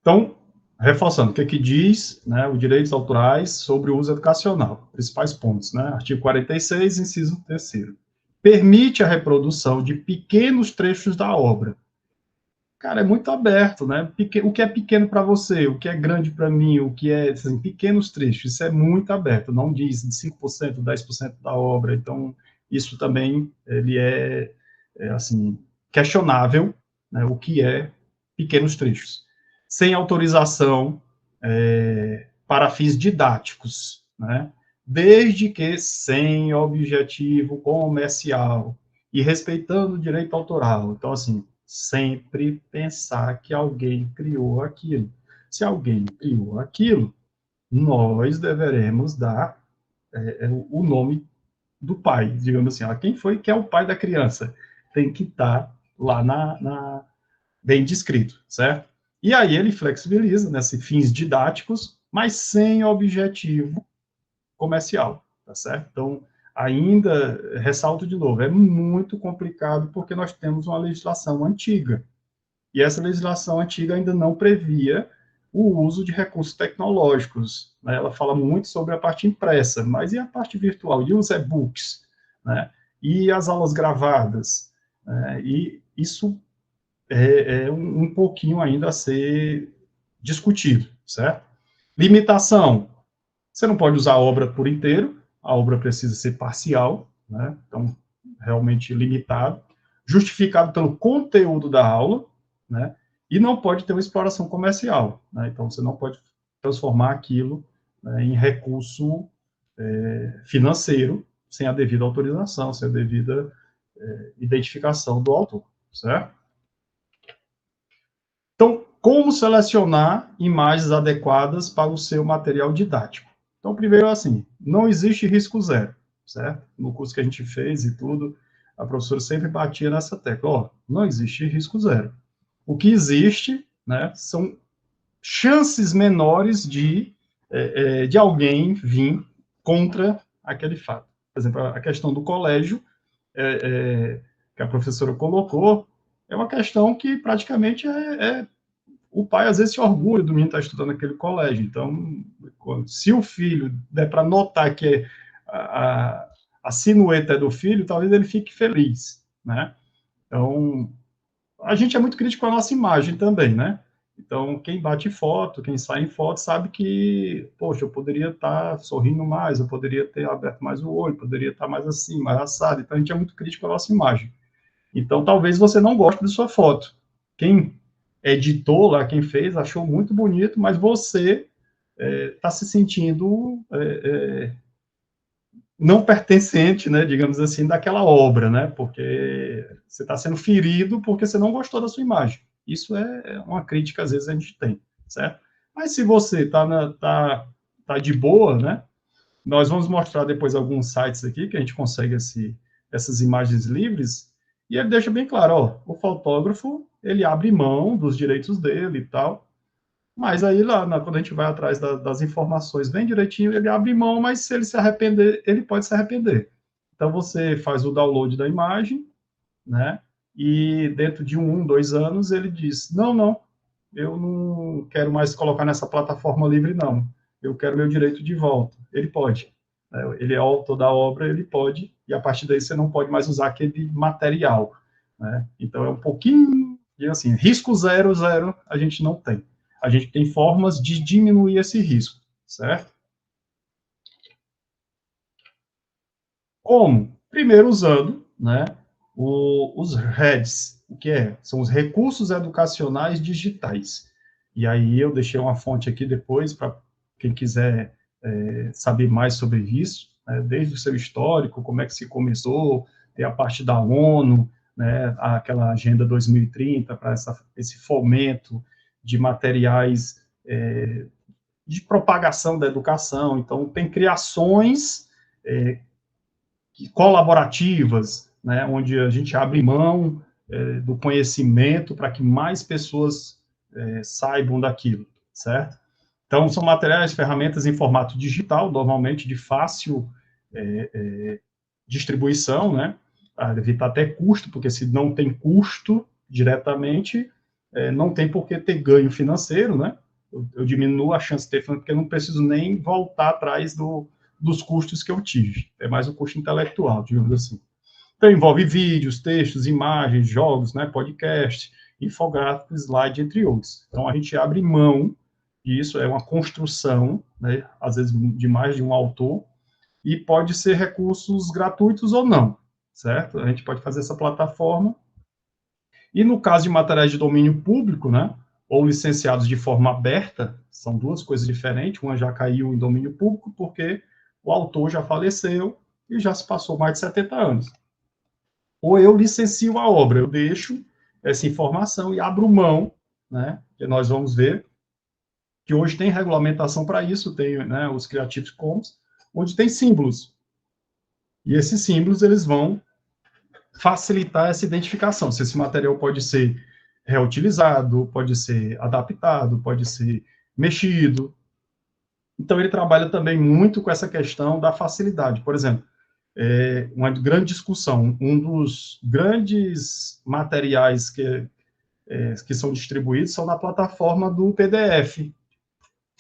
Então, reforçando, o que é que diz, né, os direitos autorais sobre o uso educacional? Principais pontos, né? Artigo 46, inciso 3º. Permite a reprodução de pequenos trechos da obra. Cara, é muito aberto, né? O que é pequeno para você, o que é grande para mim, o que é assim, pequenos trechos, isso é muito aberto. Não diz de 5%, 10% da obra. Então, isso também ele assim, questionável, né, o que é pequenos trechos. Sem autorização para fins didáticos, né? Desde que sem objetivo comercial e respeitando o direito autoral. Então, assim, sempre pensar que alguém criou aquilo. Se alguém criou aquilo, nós deveremos dar o nome do pai, digamos assim. Quem foi que é o pai da criança? Tem que estar lá bem descrito, certo? E aí ele flexibiliza, né, fins didáticos, mas sem objetivo comercial, tá certo? Então, ainda, ressalto de novo, é muito complicado porque nós temos uma legislação antiga, E essa legislação antiga ainda não previa o uso de recursos tecnológicos, né? Ela fala muito sobre a parte impressa, mas e a parte virtual? E os e-books, né? E as aulas gravadas? E isso é um pouquinho ainda a ser discutido, certo? Limitação: você não pode usar a obra por inteiro, a obra precisa ser parcial, né? Então, realmente limitado, justificado pelo conteúdo da aula, né? E não pode ter uma exploração comercial, né? Então, você não pode transformar aquilo, né, em recurso financeiro, sem a devida autorização, sem a devida identificação do autor, certo? Então, como selecionar imagens adequadas para o seu material didático? Então, primeiro, assim, não existe risco zero, certo? No curso que a gente fez e tudo, a professora sempre batia nessa tecla, ó, não existe risco zero. O que existe, né, são chances menores de alguém vir contra aquele fato. Por exemplo, a questão do colégio, que a professora colocou, é uma questão que praticamente o pai, às vezes, se orgulha do menino estar estudando naquele colégio. Então, se o filho der para notar que a sinueta é do filho, talvez ele fique feliz, né? Então, a gente é muito crítico com a nossa imagem também, né? Então, quem bate foto, quem sai em foto, sabe que, poxa, eu poderia estar sorrindo mais, eu poderia ter aberto mais o olho, poderia estar mais assim, mais assado. Então, a gente é muito crítico com a nossa imagem. Então, talvez você não goste de sua foto. Quem editou lá, quem fez, achou muito bonito, mas você está se sentindo não pertencente, né, digamos assim, daquela obra, né, porque você está sendo ferido porque você não gostou da sua imagem. Isso é uma crítica, às vezes, a gente tem, certo? Mas se você tá de boa, né, nós vamos mostrar depois alguns sites aqui que a gente consegue essas imagens livres, e ele deixa bem claro, ó, o fotógrafo, ele abre mão dos direitos dele e tal, mas aí lá, quando a gente vai atrás das informações bem direitinho, ele abre mão, mas se ele se arrepender, ele pode se arrepender. Então você faz o download da imagem, né, e dentro de 2 anos ele diz, não, eu não quero mais colocar nessa plataforma livre, não. Eu quero meu direito de volta. Ele pode. Ele é autor da obra, ele pode, e a partir daí você não pode mais usar aquele material, né? Então é um pouquinho, e assim, risco zero a gente não tem. A gente tem formas de diminuir esse risco, certo? Como? Primeiro usando, né, os REDs, o que é? São os recursos educacionais digitais. E aí eu deixei uma fonte aqui depois para quem quiser saber mais sobre isso, né, desde o seu histórico, como é que se começou, tem a parte da ONU, né, aquela Agenda 2030 para esse fomento de materiais de propagação da educação. Então, tem criações colaborativas, né, onde a gente abre mão do conhecimento para que mais pessoas saibam daquilo, certo? Então, são materiais, ferramentas em formato digital, normalmente de fácil distribuição, né, para evitar até custo, porque se não tem custo diretamente, não tem por que ter ganho financeiro, né? Eu diminuo a chance de ter, porque eu não preciso nem voltar atrás dos custos que eu tive. É mais um custo intelectual, digamos assim. Então, envolve vídeos, textos, imagens, jogos, né, podcast, infográficos, slide, entre outros. Então, a gente abre mão disso, é uma construção, né, às vezes de mais de um autor, e pode ser recursos gratuitos ou não, certo? A gente pode fazer essa plataforma. E no caso de materiais de domínio público, né, ou licenciados de forma aberta, são duas coisas diferentes, uma já caiu em domínio público porque o autor já faleceu e já se passou mais de 70 anos. Ou eu licencio a obra, eu deixo essa informação e abro mão, né, que nós vamos ver que hoje tem regulamentação para isso, tem, né, os Creative Commons, onde tem símbolos. E esses símbolos, eles vão facilitar essa identificação, se esse material pode ser reutilizado, pode ser adaptado, pode ser mexido. Então, ele trabalha também muito com essa questão da facilidade. Por exemplo, uma grande discussão, um dos grandes materiais que que são distribuídos são na plataforma do PDF.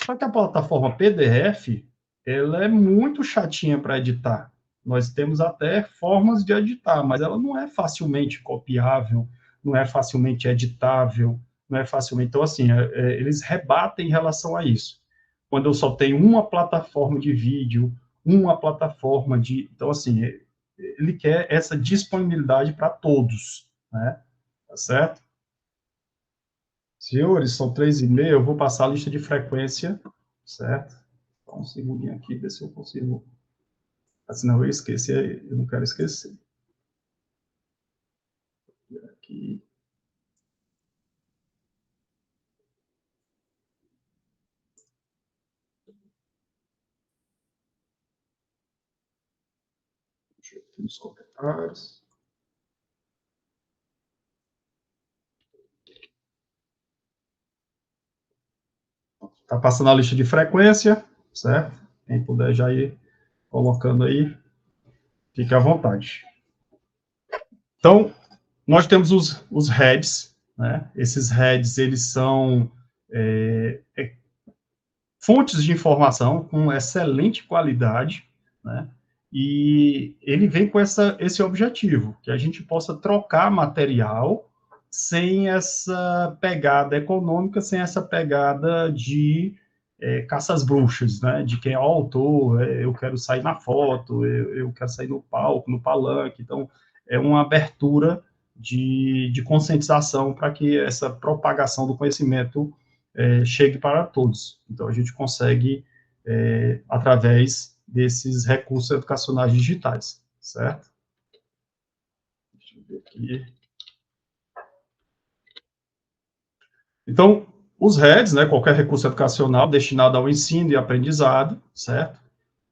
Só que a plataforma PDF, ela é muito chatinha para editar. Nós temos até formas de editar, mas ela não é facilmente copiável, não é facilmente editável, não é facilmente... Então, assim, eles rebatem em relação a isso. Quando eu só tenho uma plataforma de vídeo, uma plataforma de... Então, assim, ele quer essa disponibilidade para todos, né? Tá certo? Senhores, são 3h30, eu vou passar a lista de frequência, certo? Só um segundinho aqui, ver se eu consigo... Senão eu esqueci, eu não quero esquecer. Aqui. Deixa eu ver nos comentários. Tá passando a lista de frequência, certo? Quem puder já ir colocando aí, fique à vontade. Então, nós temos os heads, né? Esses heads, eles são fontes de informação com excelente qualidade, né? E ele vem com esse objetivo, que a gente possa trocar material sem essa pegada econômica, sem essa pegada de caça às bruxas, né? De quem é o autor, eu quero sair na foto, eu quero sair no palco, no palanque. Então, é uma abertura de conscientização para que essa propagação do conhecimento chegue para todos. Então, a gente consegue, através desses recursos educacionais digitais, certo? Deixa eu ver aqui. Então, os REDs, né, qualquer recurso educacional destinado ao ensino e aprendizado, certo?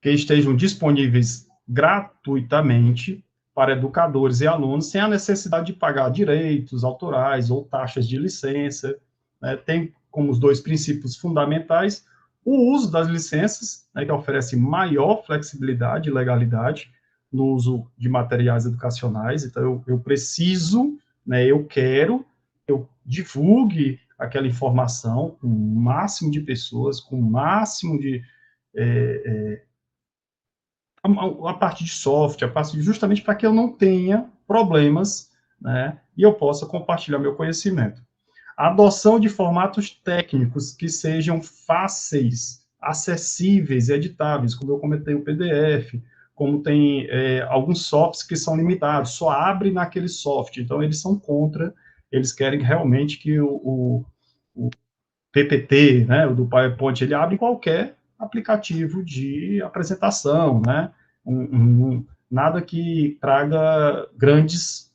Que estejam disponíveis gratuitamente para educadores e alunos, sem a necessidade de pagar direitos autorais ou taxas de licença, né? Tem como os dois princípios fundamentais o uso das licenças, né, que oferece maior flexibilidade e legalidade no uso de materiais educacionais. Então, eu preciso, né, eu quero, eu divulgue aquela informação com o máximo de pessoas, com o máximo de... a parte de software, justamente para que eu não tenha problemas, né, e eu possa compartilhar meu conhecimento. A adoção de formatos técnicos que sejam fáceis, acessíveis e editáveis, como eu comentei, o PDF, como tem alguns softwares que são limitados, só abre naquele software, então eles são contra, eles querem realmente que o PPT, né, o do PowerPoint, ele abre em qualquer aplicativo de apresentação, né, nada que traga grandes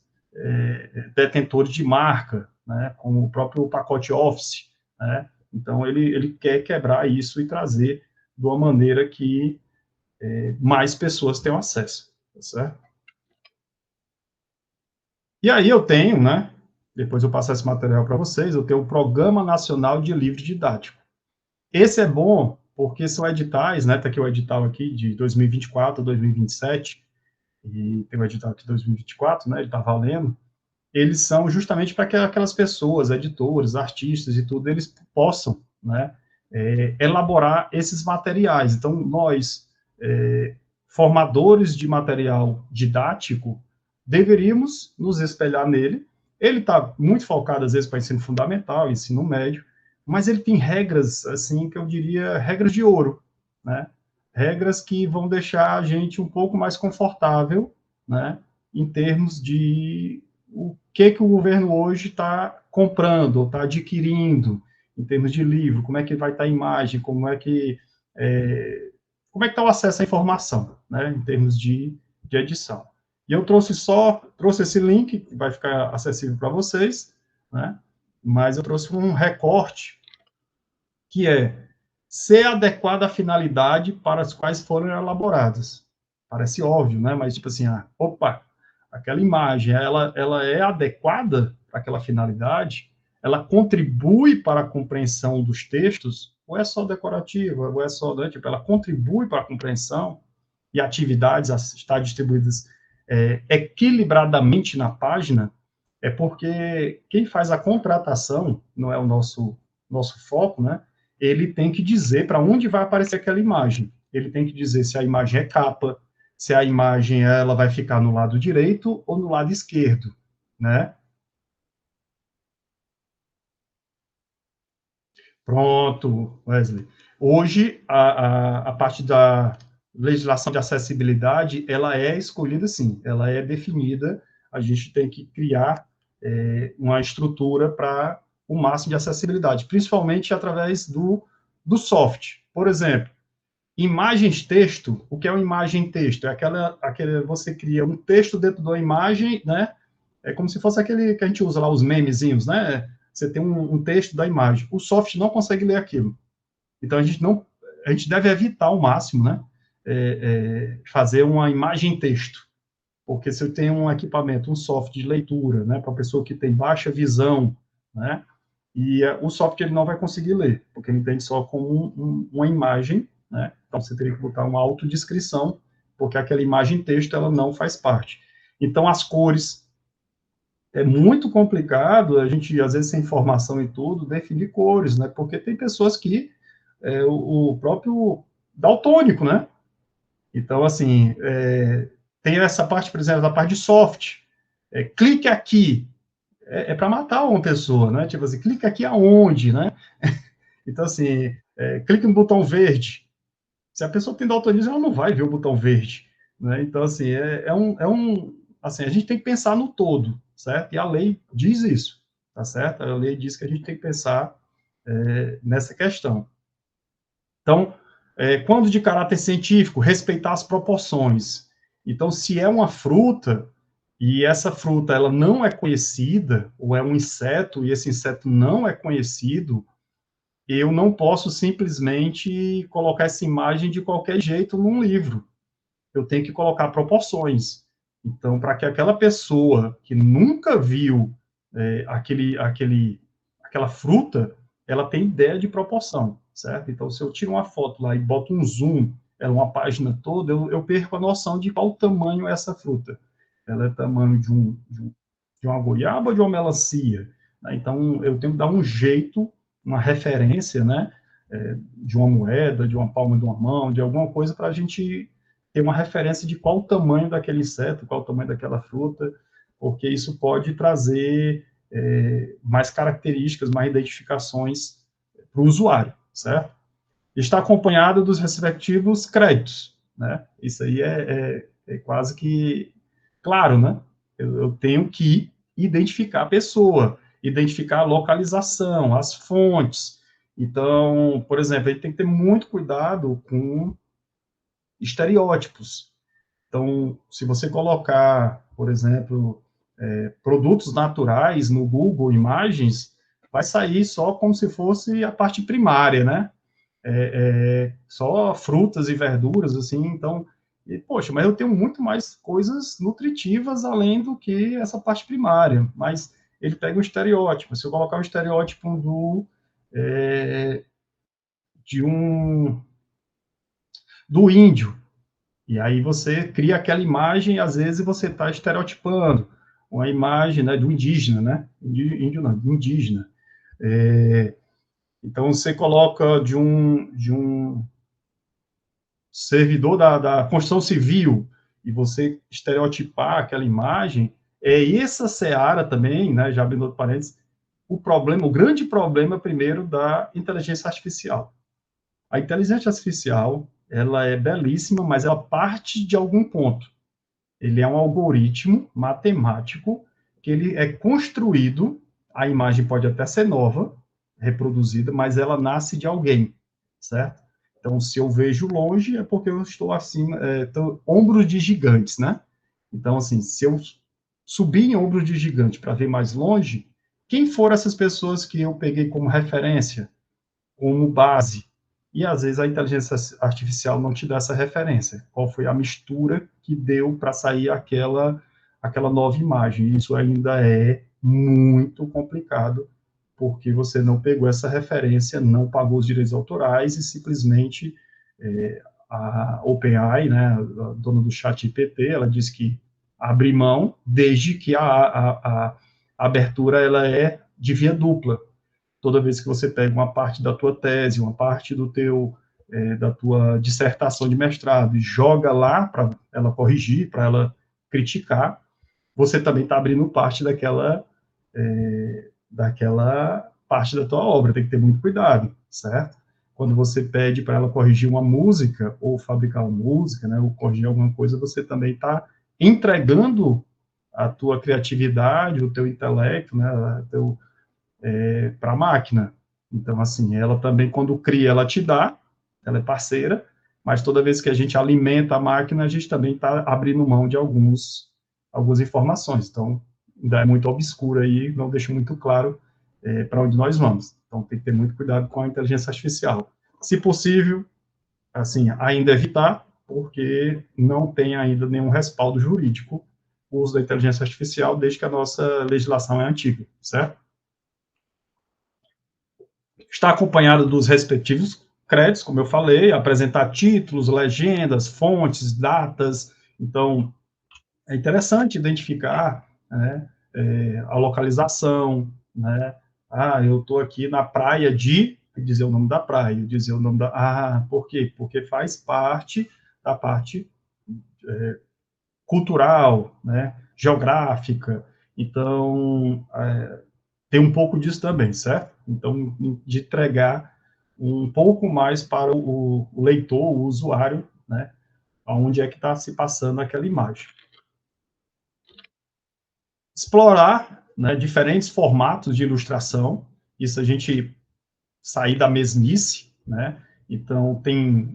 detentores de marca, né, como o próprio pacote Office, né, então ele quer quebrar isso e trazer de uma maneira que mais pessoas tenham acesso, tá certo? E aí eu tenho, né, depois eu passo esse material para vocês, eu tenho o Programa Nacional de Livro Didático. Esse é bom porque são editais, né, tá aqui o edital aqui de 2024 a 2027, e tem o edital aqui de 2024, né, ele tá valendo. Eles são justamente para que aquelas pessoas, editores, artistas e tudo, eles possam, né, elaborar esses materiais. Então, nós, formadores de material didático, deveríamos nos espelhar nele. Ele está muito focado, às vezes, para ensino fundamental, ensino médio, mas ele tem regras, assim, que eu diria, regras de ouro, né? Regras que vão deixar a gente um pouco mais confortável, né, em termos de o que o governo hoje está comprando, ou está adquirindo, em termos de livro, como é que vai estar a imagem, como é que está o acesso à informação, né, em termos de edição. E eu trouxe esse link, que vai ficar acessível para vocês, né, mas eu trouxe um recorte, que é ser adequada à finalidade para as quais foram elaboradas. Parece óbvio, né, mas tipo assim, aquela imagem, ela é adequada para aquela finalidade? Ela contribui para a compreensão dos textos? Ou é só decorativa? Ou é só, né, tipo, ela contribui para a compreensão e atividades estar distribuídas equilibradamente na página? é porque quem faz a contratação, não é o nosso foco, né? Ele tem que dizer para onde vai aparecer aquela imagem. Ele tem que dizer se a imagem é capa, se a imagem ela vai ficar no lado direito ou no lado esquerdo, né? Pronto, Wesley. Hoje, a parte da legislação de acessibilidade, ela é escolhida, sim, ela é definida, a gente tem que criar uma estrutura para o máximo de acessibilidade, principalmente através do soft. Por exemplo, imagens texto, o que é uma imagem texto? É você cria um texto dentro da imagem, né? É como se fosse aquele que a gente usa lá, os memezinhos, né? Você tem um texto da imagem. O soft não consegue ler aquilo. Então, a gente deve evitar ao máximo, né? Fazer uma imagem texto. Porque se eu tenho um equipamento, um software de leitura, né? Para a pessoa que tem baixa visão, né? E o software ele não vai conseguir ler, porque ele entende só como uma imagem, né? Então, você teria que botar uma autodescrição, porque aquela imagem texto, ela não faz parte. Então, as cores, é muito complicado, a gente, às vezes, sem informação e tudo, definir cores, né? Porque tem pessoas que, o próprio daltônico, né? Então, assim, tem essa parte, por exemplo, da parte de soft. Clique aqui. Para matar uma pessoa, né? Tipo assim, clique aqui aonde, né? Então, assim, clique no botão verde. Se a pessoa tem daltonismo, ela não vai ver o botão verde, né? Então, assim, assim, a gente tem que pensar no todo, certo? E a lei diz isso, tá certo? A lei diz que a gente tem que pensar nessa questão. Então, quando de caráter científico, respeitar as proporções. Então, se é uma fruta e essa fruta ela não é conhecida, ou é um inseto e esse inseto não é conhecido, eu não posso simplesmente colocar essa imagem de qualquer jeito num livro. Eu tenho que colocar proporções. Então, para que aquela pessoa que nunca viu aquela fruta, ela tem ideia de proporção, certo? Então, se eu tiro uma foto lá e boto um zoom, ela uma página toda, eu perco a noção de qual tamanho é essa fruta. Ela é tamanho de uma goiaba ou de uma melancia, né? Então, eu tenho que dar um jeito, uma referência, né? De uma moeda, de uma palma de uma mão, de alguma coisa para a gente ter uma referência de qual o tamanho daquele inseto, qual o tamanho daquela fruta, porque isso pode trazer mais características, mais identificações para o usuário, certo? Está acompanhado dos respectivos créditos, né? Isso aí é quase que claro, né? Eu tenho que identificar a pessoa, identificar a localização, as fontes. Então, por exemplo, a gente tem que ter muito cuidado com estereótipos. Então, se você colocar, por exemplo, produtos naturais no Google Imagens, vai sair só como se fosse a parte primária, né? Só frutas e verduras, assim, então, poxa, mas eu tenho muito mais coisas nutritivas além do que essa parte primária, mas ele pega o estereótipo, se eu colocar o estereótipo de do índio, e aí você cria aquela imagem, e às vezes você está estereotipando uma imagem, né, do indígena, né? Índio não, indígena. Então você coloca de um servidor da construção civil e você estereotipar aquela imagem, essa seara também, né, já abrindo outro parênteses, o grande problema, primeiro, da inteligência artificial. A inteligência artificial, ela é belíssima, mas ela parte de algum ponto. Ele é um algoritmo matemático que ele é construído, a imagem pode até ser nova, reproduzida, mas ela nasce de alguém, certo? Então, se eu vejo longe, é porque eu estou acima, ombros de gigantes, né? Então, assim, se eu subir em ombros de gigante para ver mais longe, quem foram essas pessoas que eu peguei como referência, como base? E, às vezes, a inteligência artificial não te dá essa referência. Qual foi a mistura que deu para sair aquela nova imagem? Isso ainda é muito complicado, porque você não pegou essa referência, não pagou os direitos autorais e simplesmente a OpenAI, né, a dona do ChatGPT, ela disse que abre mão desde que a a abertura ela é de via dupla. Toda vez que você pega uma parte da tua tese, uma parte da tua dissertação de mestrado e joga lá para ela corrigir, para ela criticar, você também está abrindo parte daquela parte da tua obra. Tem que ter muito cuidado, certo? Quando você pede para ela corrigir uma música, ou fabricar uma música, né, ou corrigir alguma coisa, você também está entregando a tua criatividade, o teu intelecto, né, para a máquina. Então, assim, ela também, quando cria, ela te dá, ela é parceira, mas toda vez que a gente alimenta a máquina, a gente também está abrindo mão de algumas informações. Então, ainda é muito obscuro aí, não deixa muito claro para onde nós vamos. Então, tem que ter muito cuidado com a inteligência artificial. Se possível, assim, ainda evitar, porque não tem ainda nenhum respaldo jurídico o uso da inteligência artificial, desde que a nossa legislação é antiga, certo? Está acompanhado dos respectivos créditos, como eu falei, apresentar títulos, legendas, fontes, datas. Então, é interessante identificar, né, a localização, né? Eu estou aqui na praia de, dizer o nome da praia, dizer o nome da... por quê? Porque faz parte da parte cultural, né, geográfica. Então, tem um pouco disso também, certo? Então, de entregar um pouco mais para o leitor, o usuário, né, onde é que está se passando aquela imagem. Explorar, né, diferentes formatos de ilustração, isso a gente sair da mesmice, né? Então,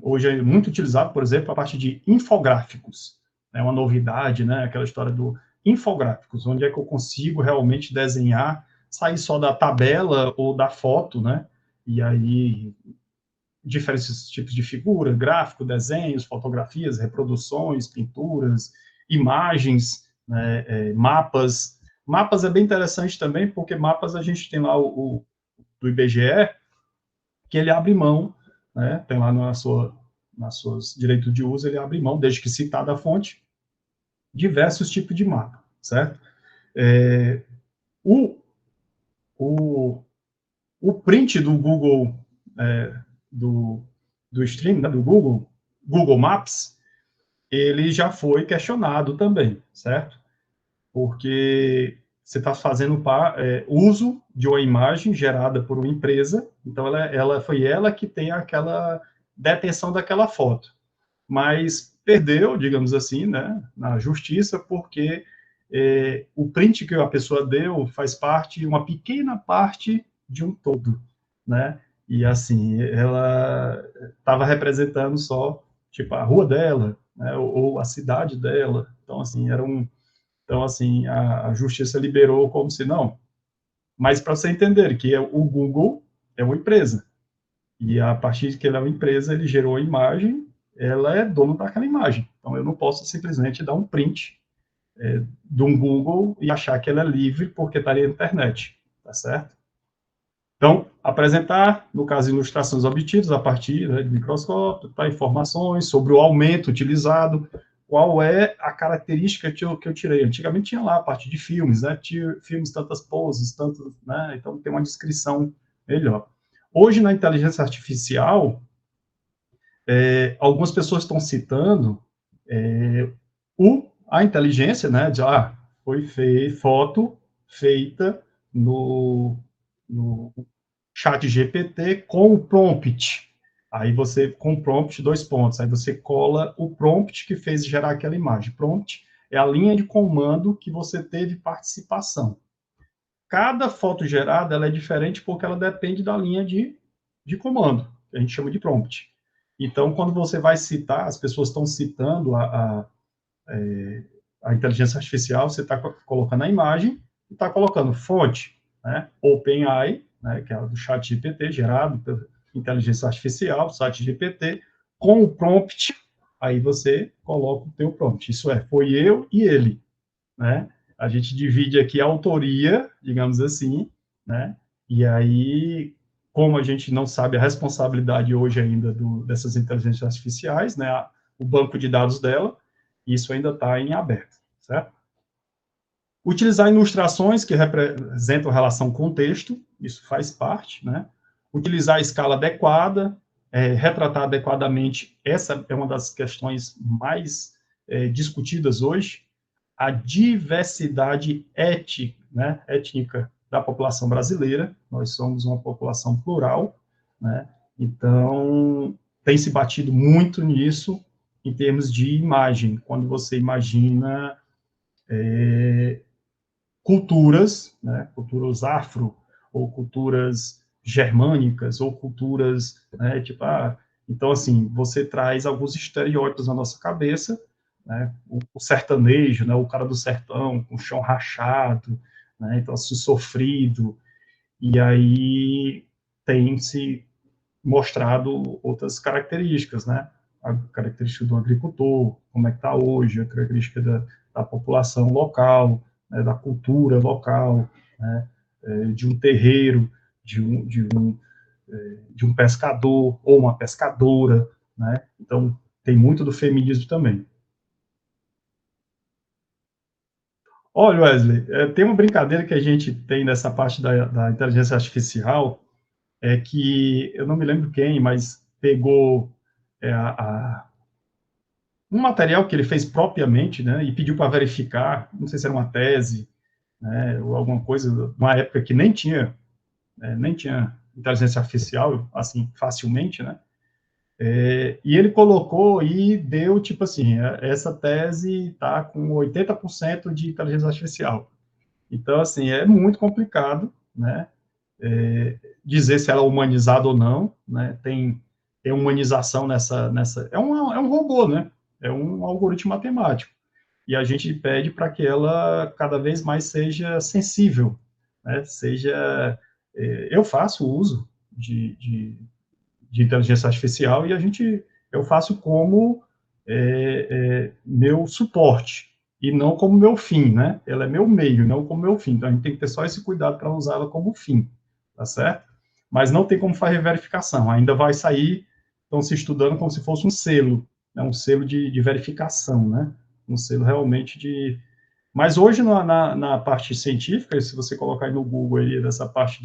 hoje é muito utilizado, por exemplo, a parte de infográficos, né, uma novidade, né, aquela história do infográficos, onde é que eu consigo realmente desenhar, sair só da tabela ou da foto, né, e aí diferentes tipos de figura, gráfico, desenhos, fotografias, reproduções, pinturas, imagens, né, mapas. Mapas é bem interessante também, porque mapas a gente tem lá do IBGE, que ele abre mão, né, tem lá nas suas direitos de uso, ele abre mão, desde que citada a fonte, diversos tipos de mapa, certo? O print do Google, do stream, né, do Google Maps, ele já foi questionado também, certo? Porque você está fazendo uso de uma imagem gerada por uma empresa, então foi ela que tem aquela detenção daquela foto, mas perdeu, digamos assim, né, na justiça, porque o print que a pessoa deu faz parte, uma pequena parte de um todo, né? E assim, ela estava representando só, tipo, a rua dela, né, ou a cidade dela. Então, assim, então, assim, a justiça liberou como se não. Mas para você entender que o Google é uma empresa. E a partir de que ele é uma empresa, ele gerou a imagem, ela é dono daquela imagem. Então, eu não posso simplesmente dar um print de um Google e achar que ela é livre porque está ali na internet. Tá certo? Então, apresentar, no caso, ilustrações obtidas a partir, né, de microscópio, informações sobre o aumento utilizado, qual é a característica que eu tirei. Antigamente tinha lá a parte de filmes, né? Filmes, tantas poses, tantas, né? Então tem uma descrição melhor. Hoje, na inteligência artificial, algumas pessoas estão citando a inteligência, né? Foi foto feita no chat GPT com o prompt. Aí você, com prompt, 2 pontos. Aí você cola o prompt que fez gerar aquela imagem. Prompt é a linha de comando que você teve participação. Cada foto gerada ela é diferente porque ela depende da linha de comando, que a gente chama de prompt. Então, quando você vai citar, as pessoas estão citando a inteligência artificial, você está colocando a imagem e está colocando fonte, né? OpenAI, né, que é do chat GPT, gerado pela inteligência artificial, chat GPT, com o prompt, aí você coloca o teu prompt. Isso foi eu e ele, né? A gente divide aqui a autoria, digamos assim, né? E aí, como a gente não sabe a responsabilidade hoje ainda dessas inteligências artificiais, né? O banco de dados dela, isso ainda está em aberto, certo? Utilizar ilustrações que representam relação contexto, isso faz parte, né? Utilizar a escala adequada, retratar adequadamente, essa é uma das questões mais discutidas hoje, a diversidade étnica da população brasileira. Nós somos uma população plural, né? Então, tem se batido muito nisso em termos de imagem, quando você imagina culturas, né? Culturas afro, ou culturas germânicas, ou culturas, né? Tipo, então, assim, você traz alguns estereótipos na nossa cabeça, né? O sertanejo, né? O cara do sertão, com o chão rachado, né? Então, assim, sofrido, e aí tem se mostrado outras características, né? A característica do agricultor, como é que está hoje, a característica da população local, né? Da cultura local, né? De um terreiro, de um pescador ou uma pescadora, né? Então, tem muito do feminismo também. Olha, Wesley, tem uma brincadeira que a gente tem nessa parte da inteligência artificial, é que, eu não me lembro quem, mas pegou um material que ele fez propriamente, né, e pediu para verificar, não sei se era uma tese, né, ou alguma coisa, uma época que nem tinha inteligência artificial, assim, facilmente, né, e ele colocou e deu, tipo assim, essa tese está com 80% de inteligência artificial. Então, assim, é muito complicado, né, dizer se ela é humanizada ou não, né, tem humanização nessa é um robô, né, é um algoritmo matemático, e a gente pede para que ela cada vez mais seja sensível, né, eu faço uso de inteligência artificial e eu faço como meu suporte e não como meu fim, né? Ela é meu meio, não como meu fim. Então a gente tem que ter só esse cuidado para usá-la como fim, tá certo? Mas não tem como fazer verificação. Ainda vai sair, estão se estudando como se fosse um selo, né? Um selo de verificação, né? Um selo realmente de. Mas hoje na parte científica, se você colocar aí no Google aí dessa parte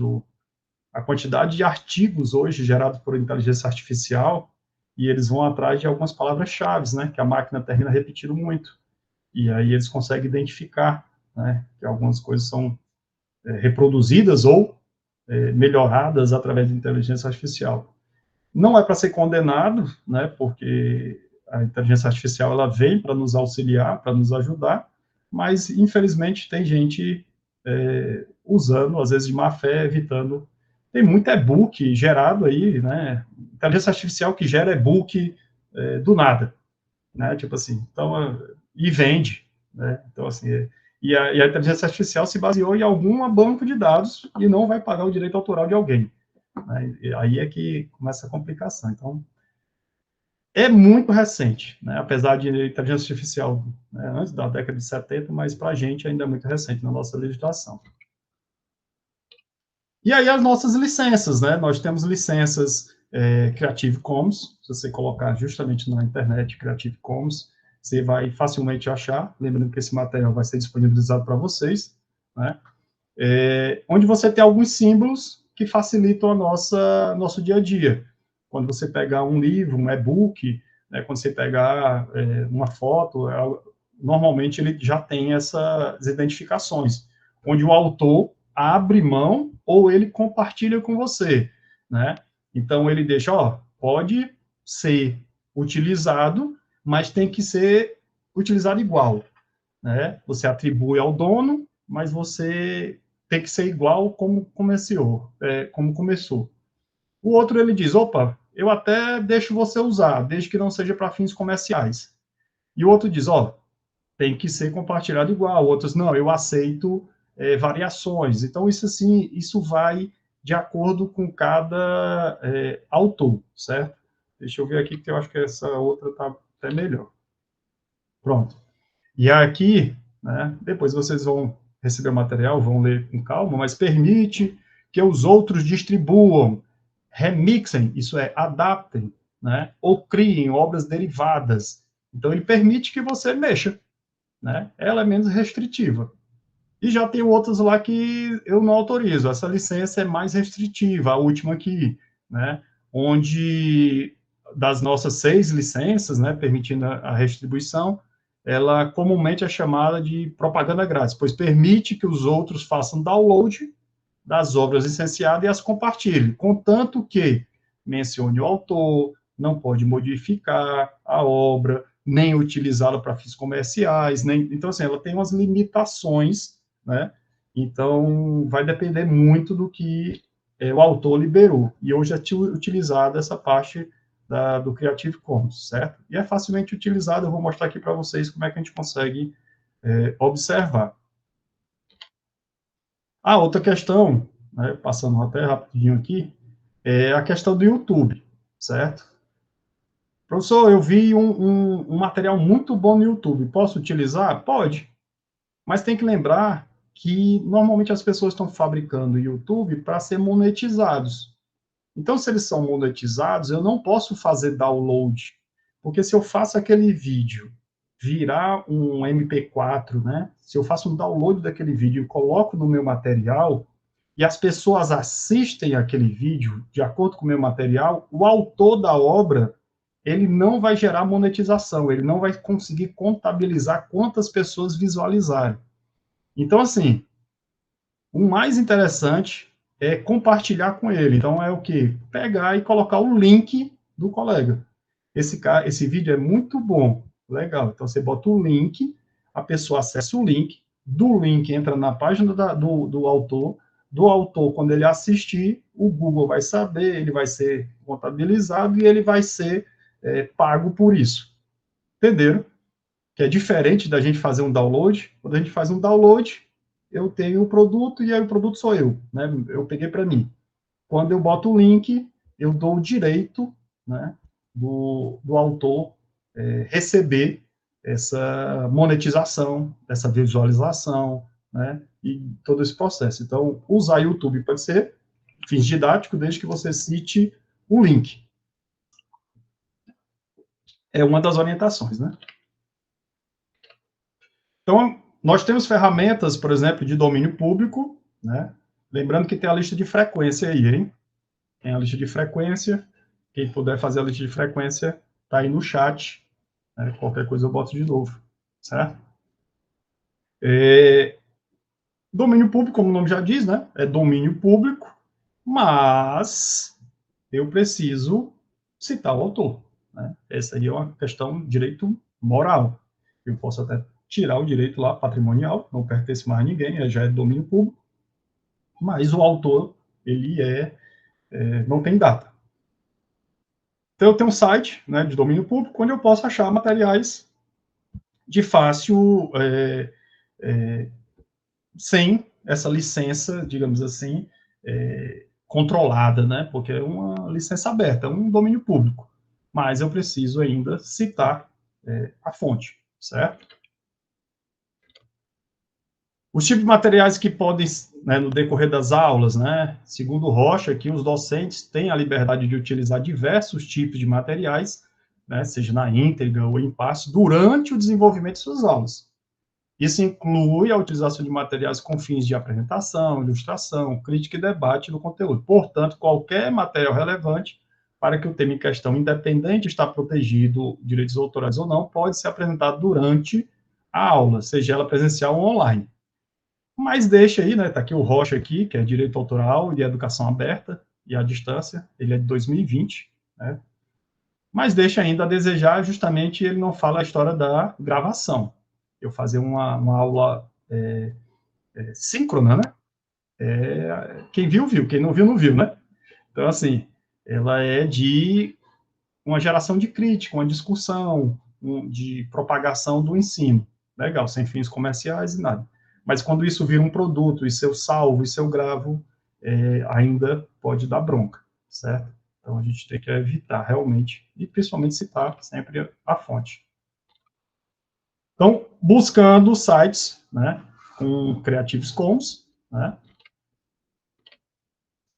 a quantidade de artigos hoje gerados por inteligência artificial, e eles vão atrás de algumas palavras-chave, né, que a máquina termina repetindo muito. E aí eles conseguem identificar, né, que algumas coisas são reproduzidas ou melhoradas através de inteligência artificial. Não é para ser condenado, né, porque a inteligência artificial ela vem para nos auxiliar, para nos ajudar, mas infelizmente tem gente usando, às vezes de má fé, evitando. Tem muito e-book gerado aí, né? Inteligência artificial que gera e-book do nada, né? Tipo assim, então, e vende, né? Então, assim, e a inteligência artificial se baseou em algum banco de dados e não vai pagar o direito autoral de alguém, né? E aí é que começa a complicação. Então, é muito recente, né? Apesar de inteligência artificial, né, antes da década de 70, mas para a gente ainda é muito recente na nossa legislação. E aí as nossas licenças, né? Nós temos licenças Creative Commons, se você colocar justamente na internet Creative Commons, você vai facilmente achar, lembrando que esse material vai ser disponibilizado para vocês, né? Onde você tem alguns símbolos que facilitam nosso dia a dia. Quando você pegar um livro, um e-book, né, quando você pegar uma foto, normalmente ele já tem essas identificações, onde o autor abre mão ou ele compartilha com você, né? Então, ele deixa, pode ser utilizado, mas tem que ser utilizado igual, né? Você atribui ao dono, mas você tem que ser igual como começou. O outro, ele diz, opa, eu até deixo você usar, desde que não seja para fins comerciais. E o outro diz, tem que ser compartilhado igual. Outros, não, eu aceito variações. Então, isso assim, isso vai de acordo com cada autor, certo? Deixa eu ver aqui, que eu acho que essa outra está até melhor. Pronto. E aqui, né, depois vocês vão receber o material, vão ler com calma, mas permite que os outros distribuam, remixem, isso é, adaptem, né, ou criem obras derivadas. Então, ele permite que você mexa, né? Ela é menos restritiva. E já tem outros lá que eu não autorizo. Essa licença é mais restritiva, a última aqui, né? Onde das nossas 6 licenças, né, permitindo a redistribuição, ela comumente é chamada de propaganda grátis, pois permite que os outros façam download das obras licenciadas e as compartilhem, contanto que mencione o autor, não pode modificar a obra, nem utilizá-la para fins comerciais, nem... Então, assim, ela tem umas limitações, né? Então, vai depender muito do que o autor liberou. E hoje é utilizada essa parte do Creative Commons, certo? E é facilmente utilizado, eu vou mostrar aqui para vocês como é que a gente consegue observar. A outra questão, né, passando até rapidinho aqui, é a questão do YouTube, certo? Professor, eu vi um material muito bom no YouTube, posso utilizar? Pode, mas tem que lembrar que normalmente as pessoas estão fabricando o YouTube para ser monetizados. Então, se eles são monetizados, eu não posso fazer download, porque se eu faço aquele vídeo virar um MP4, né? Se eu faço um download daquele vídeo e coloco no meu material, e as pessoas assistem aquele vídeo de acordo com o meu material, o autor da obra, ele não vai gerar monetização, ele não vai conseguir contabilizar quantas pessoas visualizaram. Então, assim, o mais interessante é compartilhar com ele. Então, é o quê? Pegar e colocar o link do colega. Esse vídeo é muito bom, legal. Então, você bota o link, a pessoa acessa o link, do link entra na página do autor, quando ele assistir, o Google vai saber, ele vai ser contabilizado e ele vai ser pago por isso. Entenderam? Que é diferente da gente fazer um download. Quando a gente faz um download, eu tenho o produto e aí o produto sou eu, né? Eu peguei para mim. Quando eu boto o link, eu dou o direito, né, do autor receber essa monetização, essa visualização, né, e todo esse processo. Então, usar YouTube pode ser fins didáticos, desde que você cite o link. É uma das orientações, né? Então, nós temos ferramentas, por exemplo, de domínio público, né? Lembrando que tem a lista de frequência aí, hein? Tem a lista de frequência. Quem puder fazer a lista de frequência, tá aí no chat. Né? Qualquer coisa eu boto de novo, certo? Domínio público, como o nome já diz, né? É domínio público, mas eu preciso citar o autor, né? Essa aí é uma questão de direito moral. Eu posso até tirar o direito lá patrimonial, não pertence mais a ninguém, já é domínio público, mas o autor, ele não tem data. Então, eu tenho um site, né, de domínio público, onde eu posso achar materiais de fácil, sem essa licença, digamos assim, controlada, né, porque é uma licença aberta, é um domínio público, mas eu preciso ainda citar a fonte, certo? Os tipos de materiais que podem, né, no decorrer das aulas, né, segundo Rocha, aqui os docentes têm a liberdade de utilizar diversos tipos de materiais, né, seja na íntegra ou em parte, durante o desenvolvimento de suas aulas. Isso inclui a utilização de materiais com fins de apresentação, ilustração, crítica e debate do conteúdo. Portanto, qualquer material relevante para que o tema em questão, independente de estar protegido, direitos autorais ou não, pode ser apresentado durante a aula, seja ela presencial ou online. Mas deixa aí, né, tá aqui o Rocha aqui, que é Direito Autoral e Educação Aberta e à Distância, ele é de 2020, né, mas deixa ainda a desejar, justamente ele não fala a história da gravação. Eu fazer uma aula síncrona, né, quem viu, viu, quem não viu, não viu, né, então, assim, ela é de uma geração de crítica, uma discussão, de propagação do ensino, legal, sem fins comerciais e nada. Mas quando isso vira um produto, e se eu salvo, e se eu gravo, ainda pode dar bronca, certo? Então, a gente tem que evitar, realmente, e principalmente citar sempre a fonte. Então, buscando sites, né, com Creative Commons, né,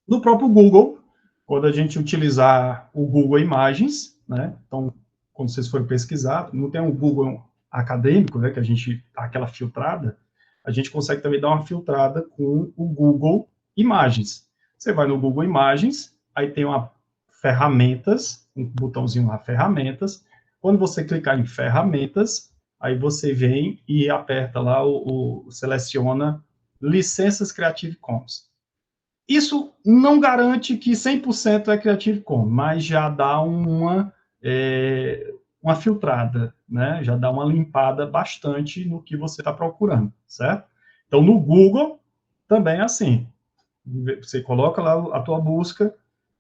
no próprio Google, quando a gente utilizar o Google Imagens, né, então, quando vocês forem pesquisar, não tem um Google acadêmico, né, que a gente dá aquela filtrada, a gente consegue também dar uma filtrada com o Google Imagens. Você vai no Google Imagens, aí tem uma ferramentas, um botãozinho lá, ferramentas. Quando você clicar em ferramentas, aí você vem e aperta lá, seleciona licenças Creative Commons. Isso não garante que 100% é Creative Commons, mas já dá uma filtrada, né? Já dá uma limpada bastante no que você está procurando, certo? Então, no Google, também é assim. Você coloca lá a tua busca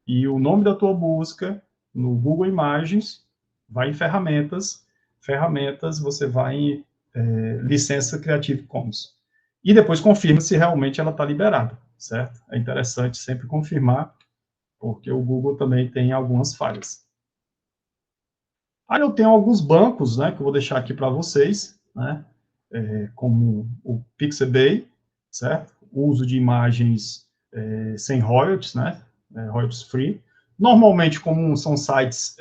e o nome da tua busca no Google Imagens, vai em ferramentas, você vai em licença Creative Commons. E depois confirma se realmente ela está liberada, certo? É interessante sempre confirmar, porque o Google também tem algumas falhas. Aí eu tenho alguns bancos, né, que eu vou deixar aqui para vocês, né, como o Pixabay, certo? O uso de imagens sem royalties, né, royalties free. Normalmente, como são sites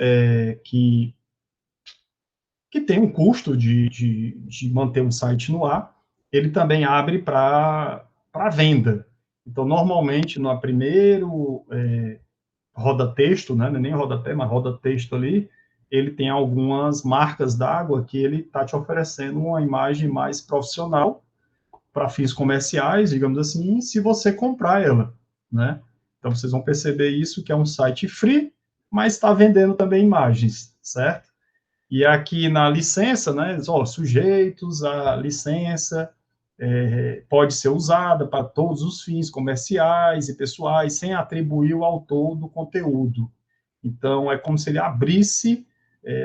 que tem um custo de manter um site no ar, ele também abre para venda. Então, normalmente, no primeiro roda-texto, né, nem rodapé, mas roda-texto ali, ele tem algumas marcas d'água que ele está te oferecendo uma imagem mais profissional para fins comerciais, digamos assim, se você comprar ela, né? Então, vocês vão perceber isso, que é um site free, mas está vendendo também imagens, certo? E aqui na licença, né, sujeitos à licença, pode ser usada para todos os fins comerciais e pessoais, sem atribuir o autor do conteúdo. Então, é como se ele abrisse,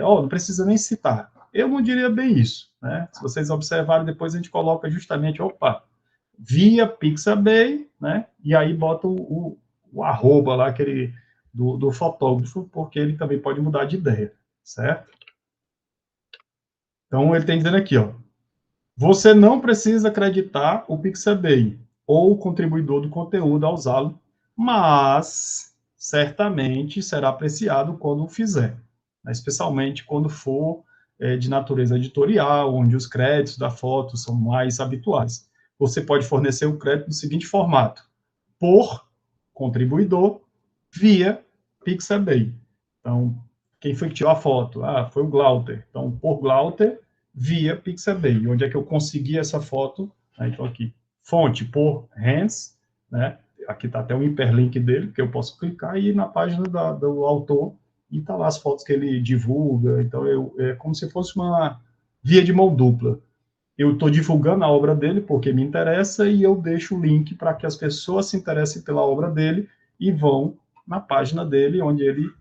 não precisa nem citar. Eu não diria bem isso, né? Se vocês observarem, depois a gente coloca justamente, via Pixabay, né? E aí bota o arroba lá, aquele do fotógrafo, porque ele também pode mudar de ideia, certo? Então, ele tem dizendo aqui, você não precisa acreditar o Pixabay ou o contribuidor do conteúdo ao usá-lo, mas certamente será apreciado quando o fizer, né? Especialmente quando for de natureza editorial, onde os créditos da foto são mais habituais. Você pode fornecer o crédito no seguinte formato: por contribuidor via Pixabay. Então, quem foi que tirou a foto? Foi o Glauter. Então, por Glauter via Pixabay. Onde é que eu consegui essa foto? Então, aqui, fonte por Hans, né? Aqui está até um hiperlink dele, que eu posso clicar e ir na página do autor e está lá as fotos que ele divulga. Então, é como se fosse uma via de mão dupla. Eu estou divulgando a obra dele porque me interessa e eu deixo o link para que as pessoas se interessem pela obra dele e vão na página dele, onde ele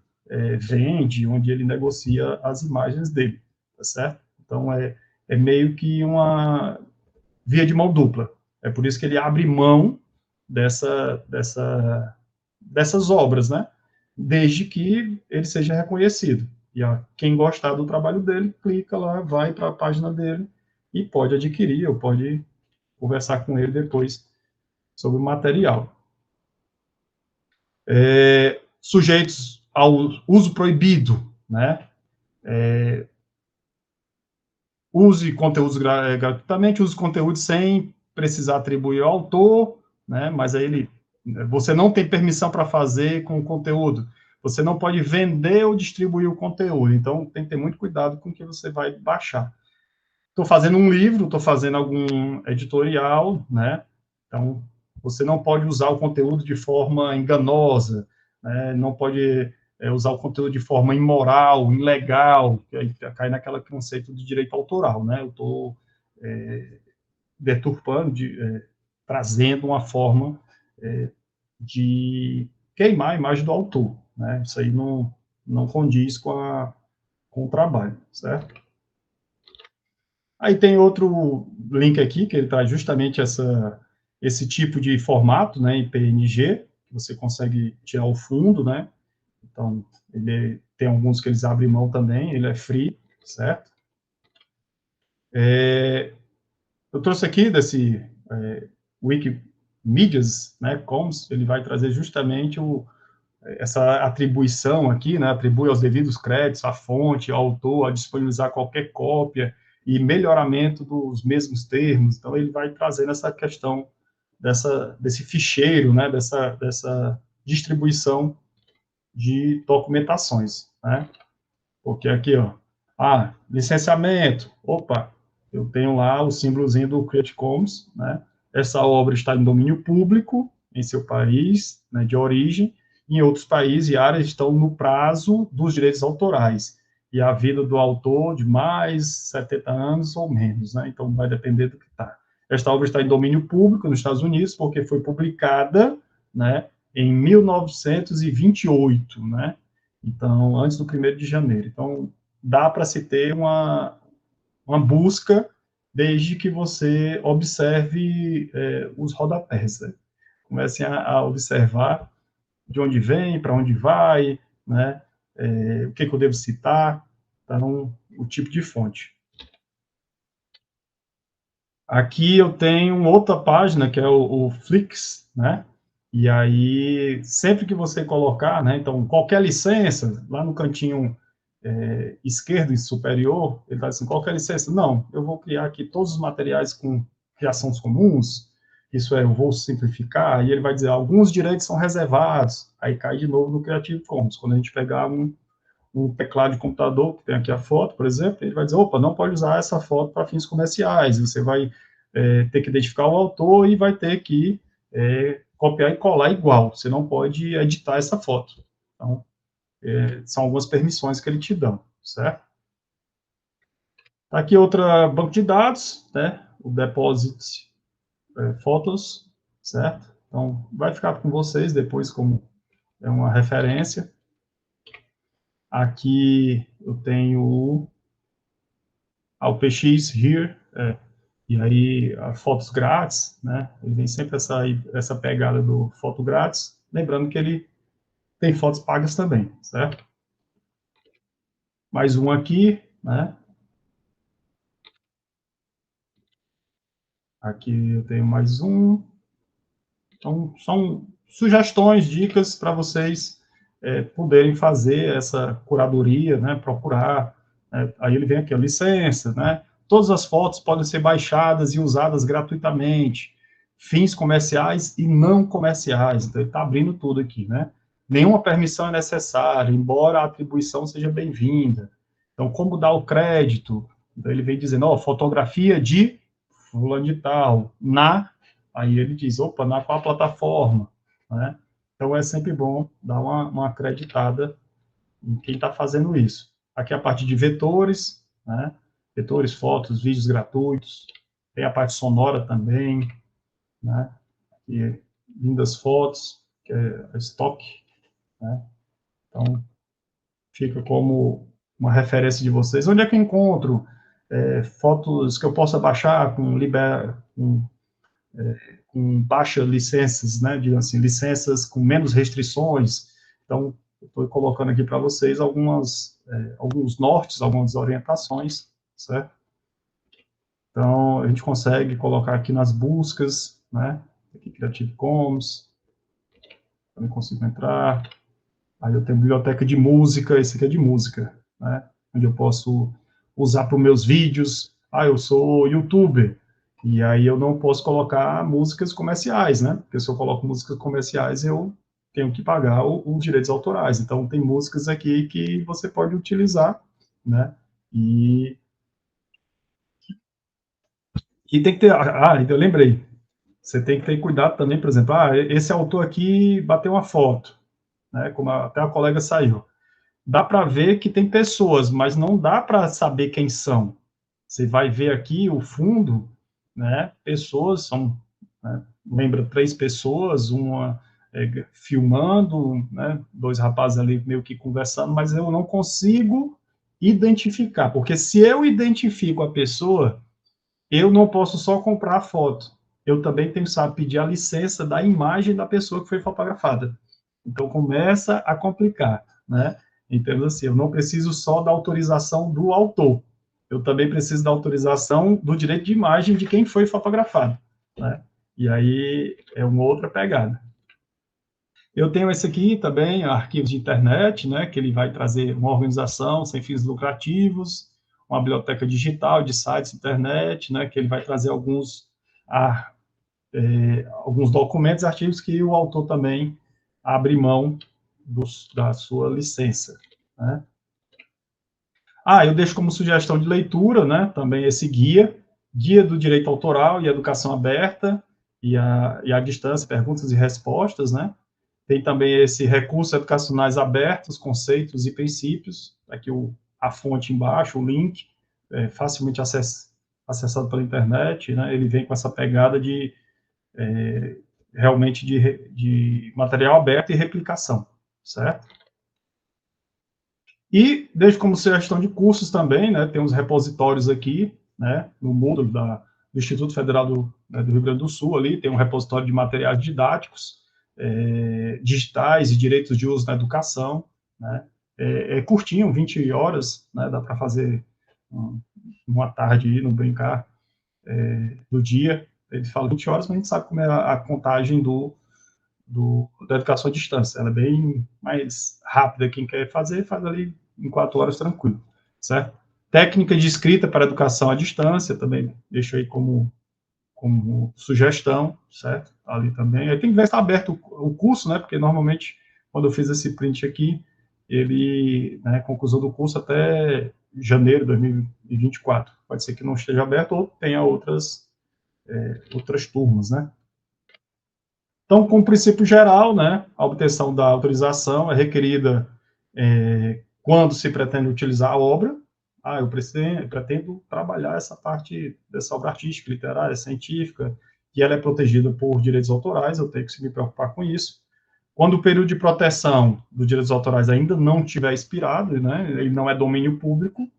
vende, onde ele negocia as imagens dele, tá certo? Então, é meio que uma via de mão dupla. É por isso que ele abre mão dessas obras, né? Desde que ele seja reconhecido. E quem gostar do trabalho dele, clica lá, vai para a página dele e pode adquirir, ou pode conversar com ele depois sobre o material. Sujeitos ao uso proibido, né? Use conteúdos gratuitamente, use conteúdos sem precisar atribuir ao autor, né? Mas aí você não tem permissão para fazer com o conteúdo. Você não pode vender ou distribuir o conteúdo. Então, tem que ter muito cuidado com o que você vai baixar. Estou fazendo um livro, estou fazendo algum editorial, né? Então, você não pode usar o conteúdo de forma enganosa, né? Não pode usar o conteúdo de forma imoral, ilegal, que aí cai naquele conceito de direito autoral, né? Eu estou deturpando, trazendo uma forma de queimar a imagem do autor, né? Isso aí não condiz com o trabalho, certo? Aí tem outro link aqui, que ele traz justamente esse tipo de formato, né, em PNG, que você consegue tirar o fundo, né? Então, ele tem alguns que eles abrem mão também, ele é free, certo? Eu trouxe aqui desse Wikimedias, né, Commons, ele vai trazer justamente essa atribuição aqui, né, atribui aos devidos créditos, à fonte, ao autor, a disponibilizar qualquer cópia. e melhoramento dos mesmos termos. Então, ele vai trazendo essa questão desse ficheiro, né, dessa distribuição de documentações, né? Porque aqui, ó, licenciamento, opa, eu tenho lá o símbolozinho do Creative Commons, né? Essa obra está em domínio público em seu país, né, de origem, em outros países e áreas estão no prazo dos direitos autorais, e a vida do autor de mais 70 anos ou menos, né? Então, vai depender do que está. Esta obra está em domínio público nos Estados Unidos, porque foi publicada, né, em 1928, né? Então, antes do 1º de janeiro. Então, dá para se ter uma busca, desde que você observe os rodapés, né? Comecem a observar de onde vem, para onde vai, né? O que eu devo citar, então, o tipo de fonte. Aqui eu tenho outra página, que é o Flix, né? E aí, sempre que você colocar, né? Então, qualquer licença, lá no cantinho esquerdo e superior, ele vai assim, qualquer licença? Não, eu vou criar aqui todos os materiais com criações comuns, isso eu vou simplificar, e ele vai dizer, alguns direitos são reservados, aí cai de novo no Creative Commons. Quando a gente pegar um teclado de computador, que tem aqui a foto, por exemplo, ele vai dizer, opa, não pode usar essa foto para fins comerciais, você vai ter que identificar o autor e vai ter que copiar e colar igual, você não pode editar essa foto. Então, são algumas permissões que ele te dá, certo? Aqui outra banco de dados, né? O Deposit Photos, certo? Então, vai ficar com vocês depois como uma referência. Aqui eu tenho o PX Here, e aí fotos grátis, né? Ele vem sempre essa pegada do foto grátis, lembrando que ele tem fotos pagas também, certo? Mais um aqui, né? Aqui eu tenho mais um. Então, são sugestões, dicas para vocês poderem fazer essa curadoria, né? Procurar. Aí ele vem aqui, a licença, né? Todas as fotos podem ser baixadas e usadas gratuitamente. Fins comerciais e não comerciais. Então, ele está abrindo tudo aqui, né? Nenhuma permissão é necessária, embora a atribuição seja bem-vinda. Então, como dar o crédito? Então, ele vem dizendo, fotografia de fulano de tal, aí ele diz, opa, na qual plataforma, né? Então, é sempre bom dar uma acreditada em quem está fazendo isso. Aqui a parte de vetores, né? Vetores, fotos, vídeos gratuitos, tem a parte sonora também, né? E lindas fotos, que é a stock, né? Então, fica como uma referência de vocês. Onde é que eu encontro fotos que eu possa baixar com baixa licenças, né, digamos assim, licenças com menos restrições? Então, eu estou colocando aqui para vocês alguns nortes, algumas orientações, certo? Então, a gente consegue colocar aqui nas buscas, né, aqui Creative Commons, também consigo entrar. Aí eu tenho biblioteca de música, esse aqui é de música, né, onde eu posso usar para os meus vídeos. Eu sou youtuber, e aí eu não posso colocar músicas comerciais, né, porque se eu coloco músicas comerciais, eu tenho que pagar os direitos autorais. Então, tem músicas aqui que você pode utilizar, né, e tem que ter, eu lembrei, você tem que ter cuidado também, por exemplo, esse autor aqui bateu uma foto, né, como até a colega saiu. Dá para ver que tem pessoas, mas não dá para saber quem são. Você vai ver aqui o fundo, né, pessoas, são, né, lembra 3 pessoas, uma filmando, né, 2 rapazes ali meio que conversando, mas eu não consigo identificar, porque se eu identifico a pessoa, eu não posso só comprar a foto, eu também tenho que saber pedir a licença da imagem da pessoa que foi fotografada. Então, começa a complicar, né? Então, assim, eu não preciso só da autorização do autor, eu também preciso da autorização do direito de imagem de quem foi fotografado, né? E aí é uma outra pegada. Eu tenho esse aqui também, arquivos de internet, né, que ele vai trazer uma organização sem fins lucrativos, uma biblioteca digital de sites, internet, né, que ele vai trazer alguns documentos, artigos que o autor também abre mão da sua licença, né. Eu deixo como sugestão de leitura, né, também esse Guia do Direito Autoral e Educação Aberta e a Distância, Perguntas e Respostas, né. Tem também esse Recursos Educacionais Abertos, Conceitos e Princípios, aqui a fonte embaixo, o link, facilmente acessado pela internet, né, ele vem com essa pegada de realmente de material aberto e replicação, certo? E deixo como sugestão de cursos também, né, tem uns repositórios aqui, né, no Moodle do Instituto Federal do Rio Grande do Sul, ali tem um repositório de materiais didáticos, digitais e direitos de uso na educação, né, curtinho, 20 horas, né, dá para fazer uma tarde aí, no brincar do dia, ele fala 20 horas, mas a gente sabe como é a contagem da educação à distância. Ela é bem mais rápida. Quem quer fazer, faz ali em 4 horas tranquilo, certo? Técnica de escrita para educação à distância, também deixo aí como sugestão, certo? Ali também. Aí tem que ver se está aberto o curso, né? Porque normalmente, quando eu fiz esse print aqui, ele, né, conclusão do curso até janeiro de 2024. Pode ser que não esteja aberto ou tenha outras turmas, né? Então, como princípio geral, né, a obtenção da autorização é requerida quando se pretende utilizar a obra. Eu pretendo trabalhar essa parte dessa obra artística, literária, científica, e ela é protegida por direitos autorais, eu tenho que me preocupar com isso. Quando o período de proteção dos direitos autorais ainda não tiver expirado, né, ele não é domínio público,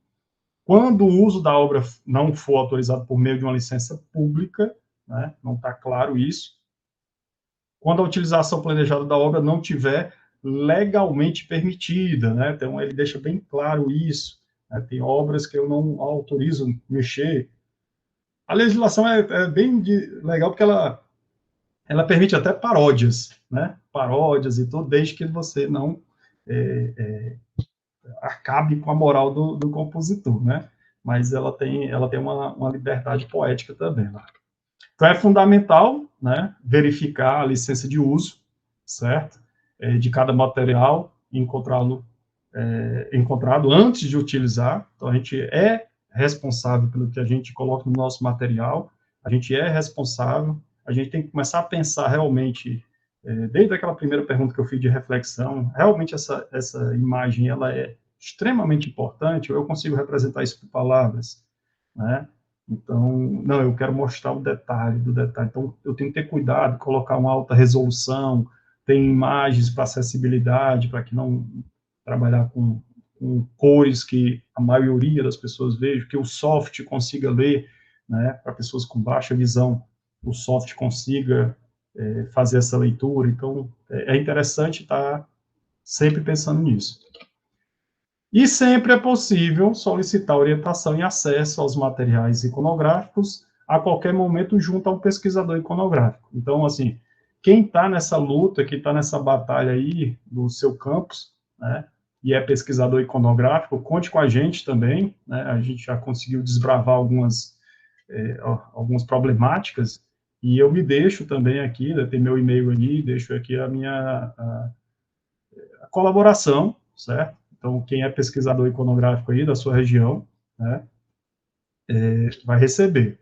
quando o uso da obra não for autorizado por meio de uma licença pública, né, não está claro isso, quando a utilização planejada da obra não tiver legalmente permitida, né? Então, ele deixa bem claro isso, né? Tem obras que eu não autorizo mexer. A legislação é bem legal porque ela permite até paródias, né? Paródias e tudo, desde que você não acabe com a moral do compositor, né? Mas ela tem uma liberdade poética também, né? Então, é fundamental, né, verificar a licença de uso, certo? De cada material, encontrado antes de utilizar. Então, a gente é responsável pelo que a gente coloca no nosso material, a gente é responsável, a gente tem que começar a pensar realmente, desde aquela primeira pergunta que eu fiz de reflexão, realmente essa imagem, ela é extremamente importante, ou eu consigo representar isso por palavras, né? Então, não, eu quero mostrar o detalhe do detalhe. Então, eu tenho que ter cuidado, colocar uma alta resolução, tem imagens para acessibilidade, para que não trabalhar com cores que a maioria das pessoas veja, que o soft consiga ler, né, para pessoas com baixa visão, o soft consiga fazer essa leitura. Então, é interessante estar sempre pensando nisso. E sempre é possível solicitar orientação e acesso aos materiais iconográficos a qualquer momento junto ao pesquisador iconográfico. Então, assim, quem está nessa luta, quem está nessa batalha aí do seu campus, né, e é pesquisador iconográfico, conte com a gente também, né, a gente já conseguiu desbravar algumas problemáticas, e eu me deixo também aqui, né, tem meu e-mail ali, deixo aqui a minha colaboração, certo? Então, quem é pesquisador iconográfico aí da sua região, né, vai receber.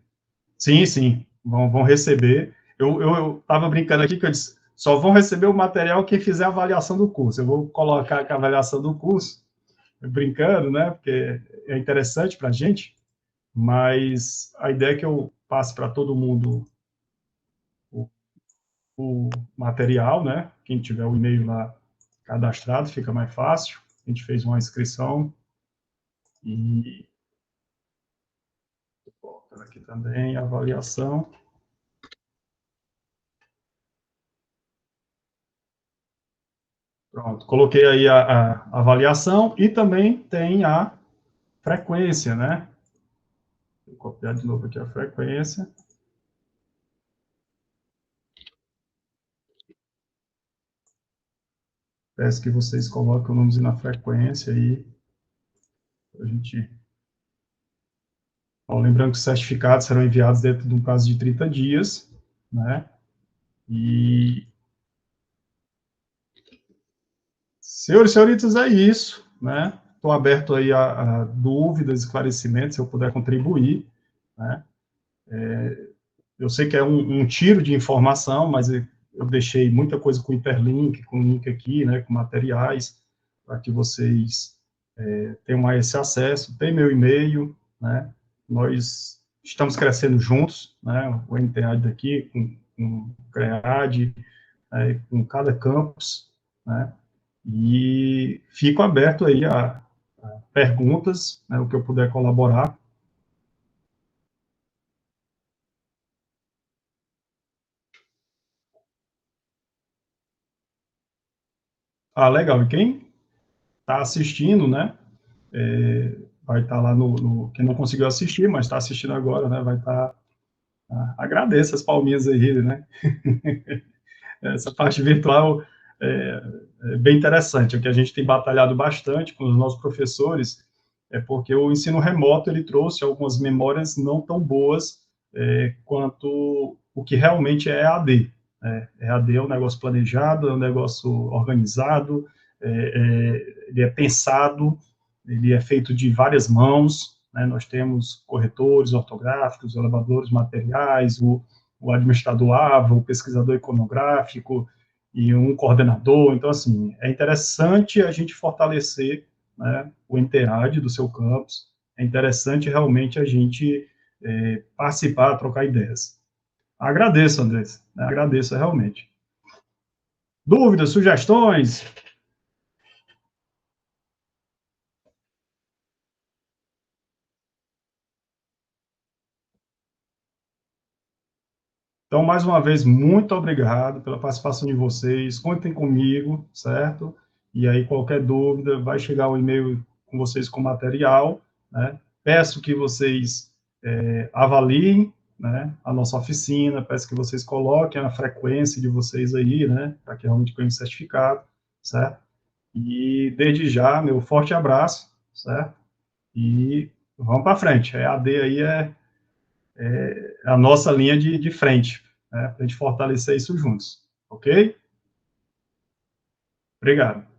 Sim, sim, vão receber. Eu estava brincando aqui que eu disse, só vão receber o material quem fizer a avaliação do curso. Eu vou colocar aqui a avaliação do curso, brincando, né, porque é interessante para a gente, mas a ideia é que eu passe para todo mundo o material, né, quem tiver o e-mail lá cadastrado, fica mais fácil. A gente fez uma inscrição e aqui também, avaliação. Pronto, coloquei aí a avaliação e também tem a frequência, né? Vou copiar de novo aqui a frequência. Peço que vocês coloquem o número na frequência aí, para a gente Bom, lembrando que os certificados serão enviados dentro de um prazo de 30 dias, né? E, senhores e senhoritas, é isso, né? Estou aberto aí a dúvidas, esclarecimentos, se eu puder contribuir, né? Eu sei que é um tiro de informação, mas eu deixei muita coisa com hiperlink, com link aqui, né, com materiais, para que vocês tenham esse acesso. Tem meu e-mail, né? Nós estamos crescendo juntos, né? O NTAD daqui, com o CREAD, com cada campus, né? E fico aberto aí a perguntas, né, o que eu puder colaborar. Ah, legal. E quem está assistindo, né, vai estar lá quem não conseguiu assistir, mas está assistindo agora, né, vai estar, agradeço as palminhas aí, né, essa parte virtual é, é bem interessante, o que a gente tem batalhado bastante com os nossos professores, é porque o ensino remoto, ele trouxe algumas memórias não tão boas quanto o que realmente é EAD, né? EAD é um negócio planejado, é um negócio organizado, ele é pensado, ele é feito de várias mãos, né? Nós temos corretores ortográficos, elevadores materiais, o administrador AVA, o pesquisador iconográfico e um coordenador. Então, assim, é interessante a gente fortalecer, né, o INTEAD do seu campus, é interessante realmente a gente participar, trocar ideias. Agradeço, Andrés, né, agradeço realmente. Dúvidas, sugestões? Então, mais uma vez, muito obrigado pela participação de vocês. Contem comigo, certo? E aí, qualquer dúvida, vai chegar o e-mail com vocês com material, né? Peço que vocês avaliem, né, a nossa oficina, peço que vocês coloquem a frequência de vocês aí, né, para que realmente ganhem certificado, certo? E, desde já, meu forte abraço, certo? E vamos para frente. A EAD aí é a nossa linha de frente, né, para a gente fortalecer isso juntos, ok? Obrigado.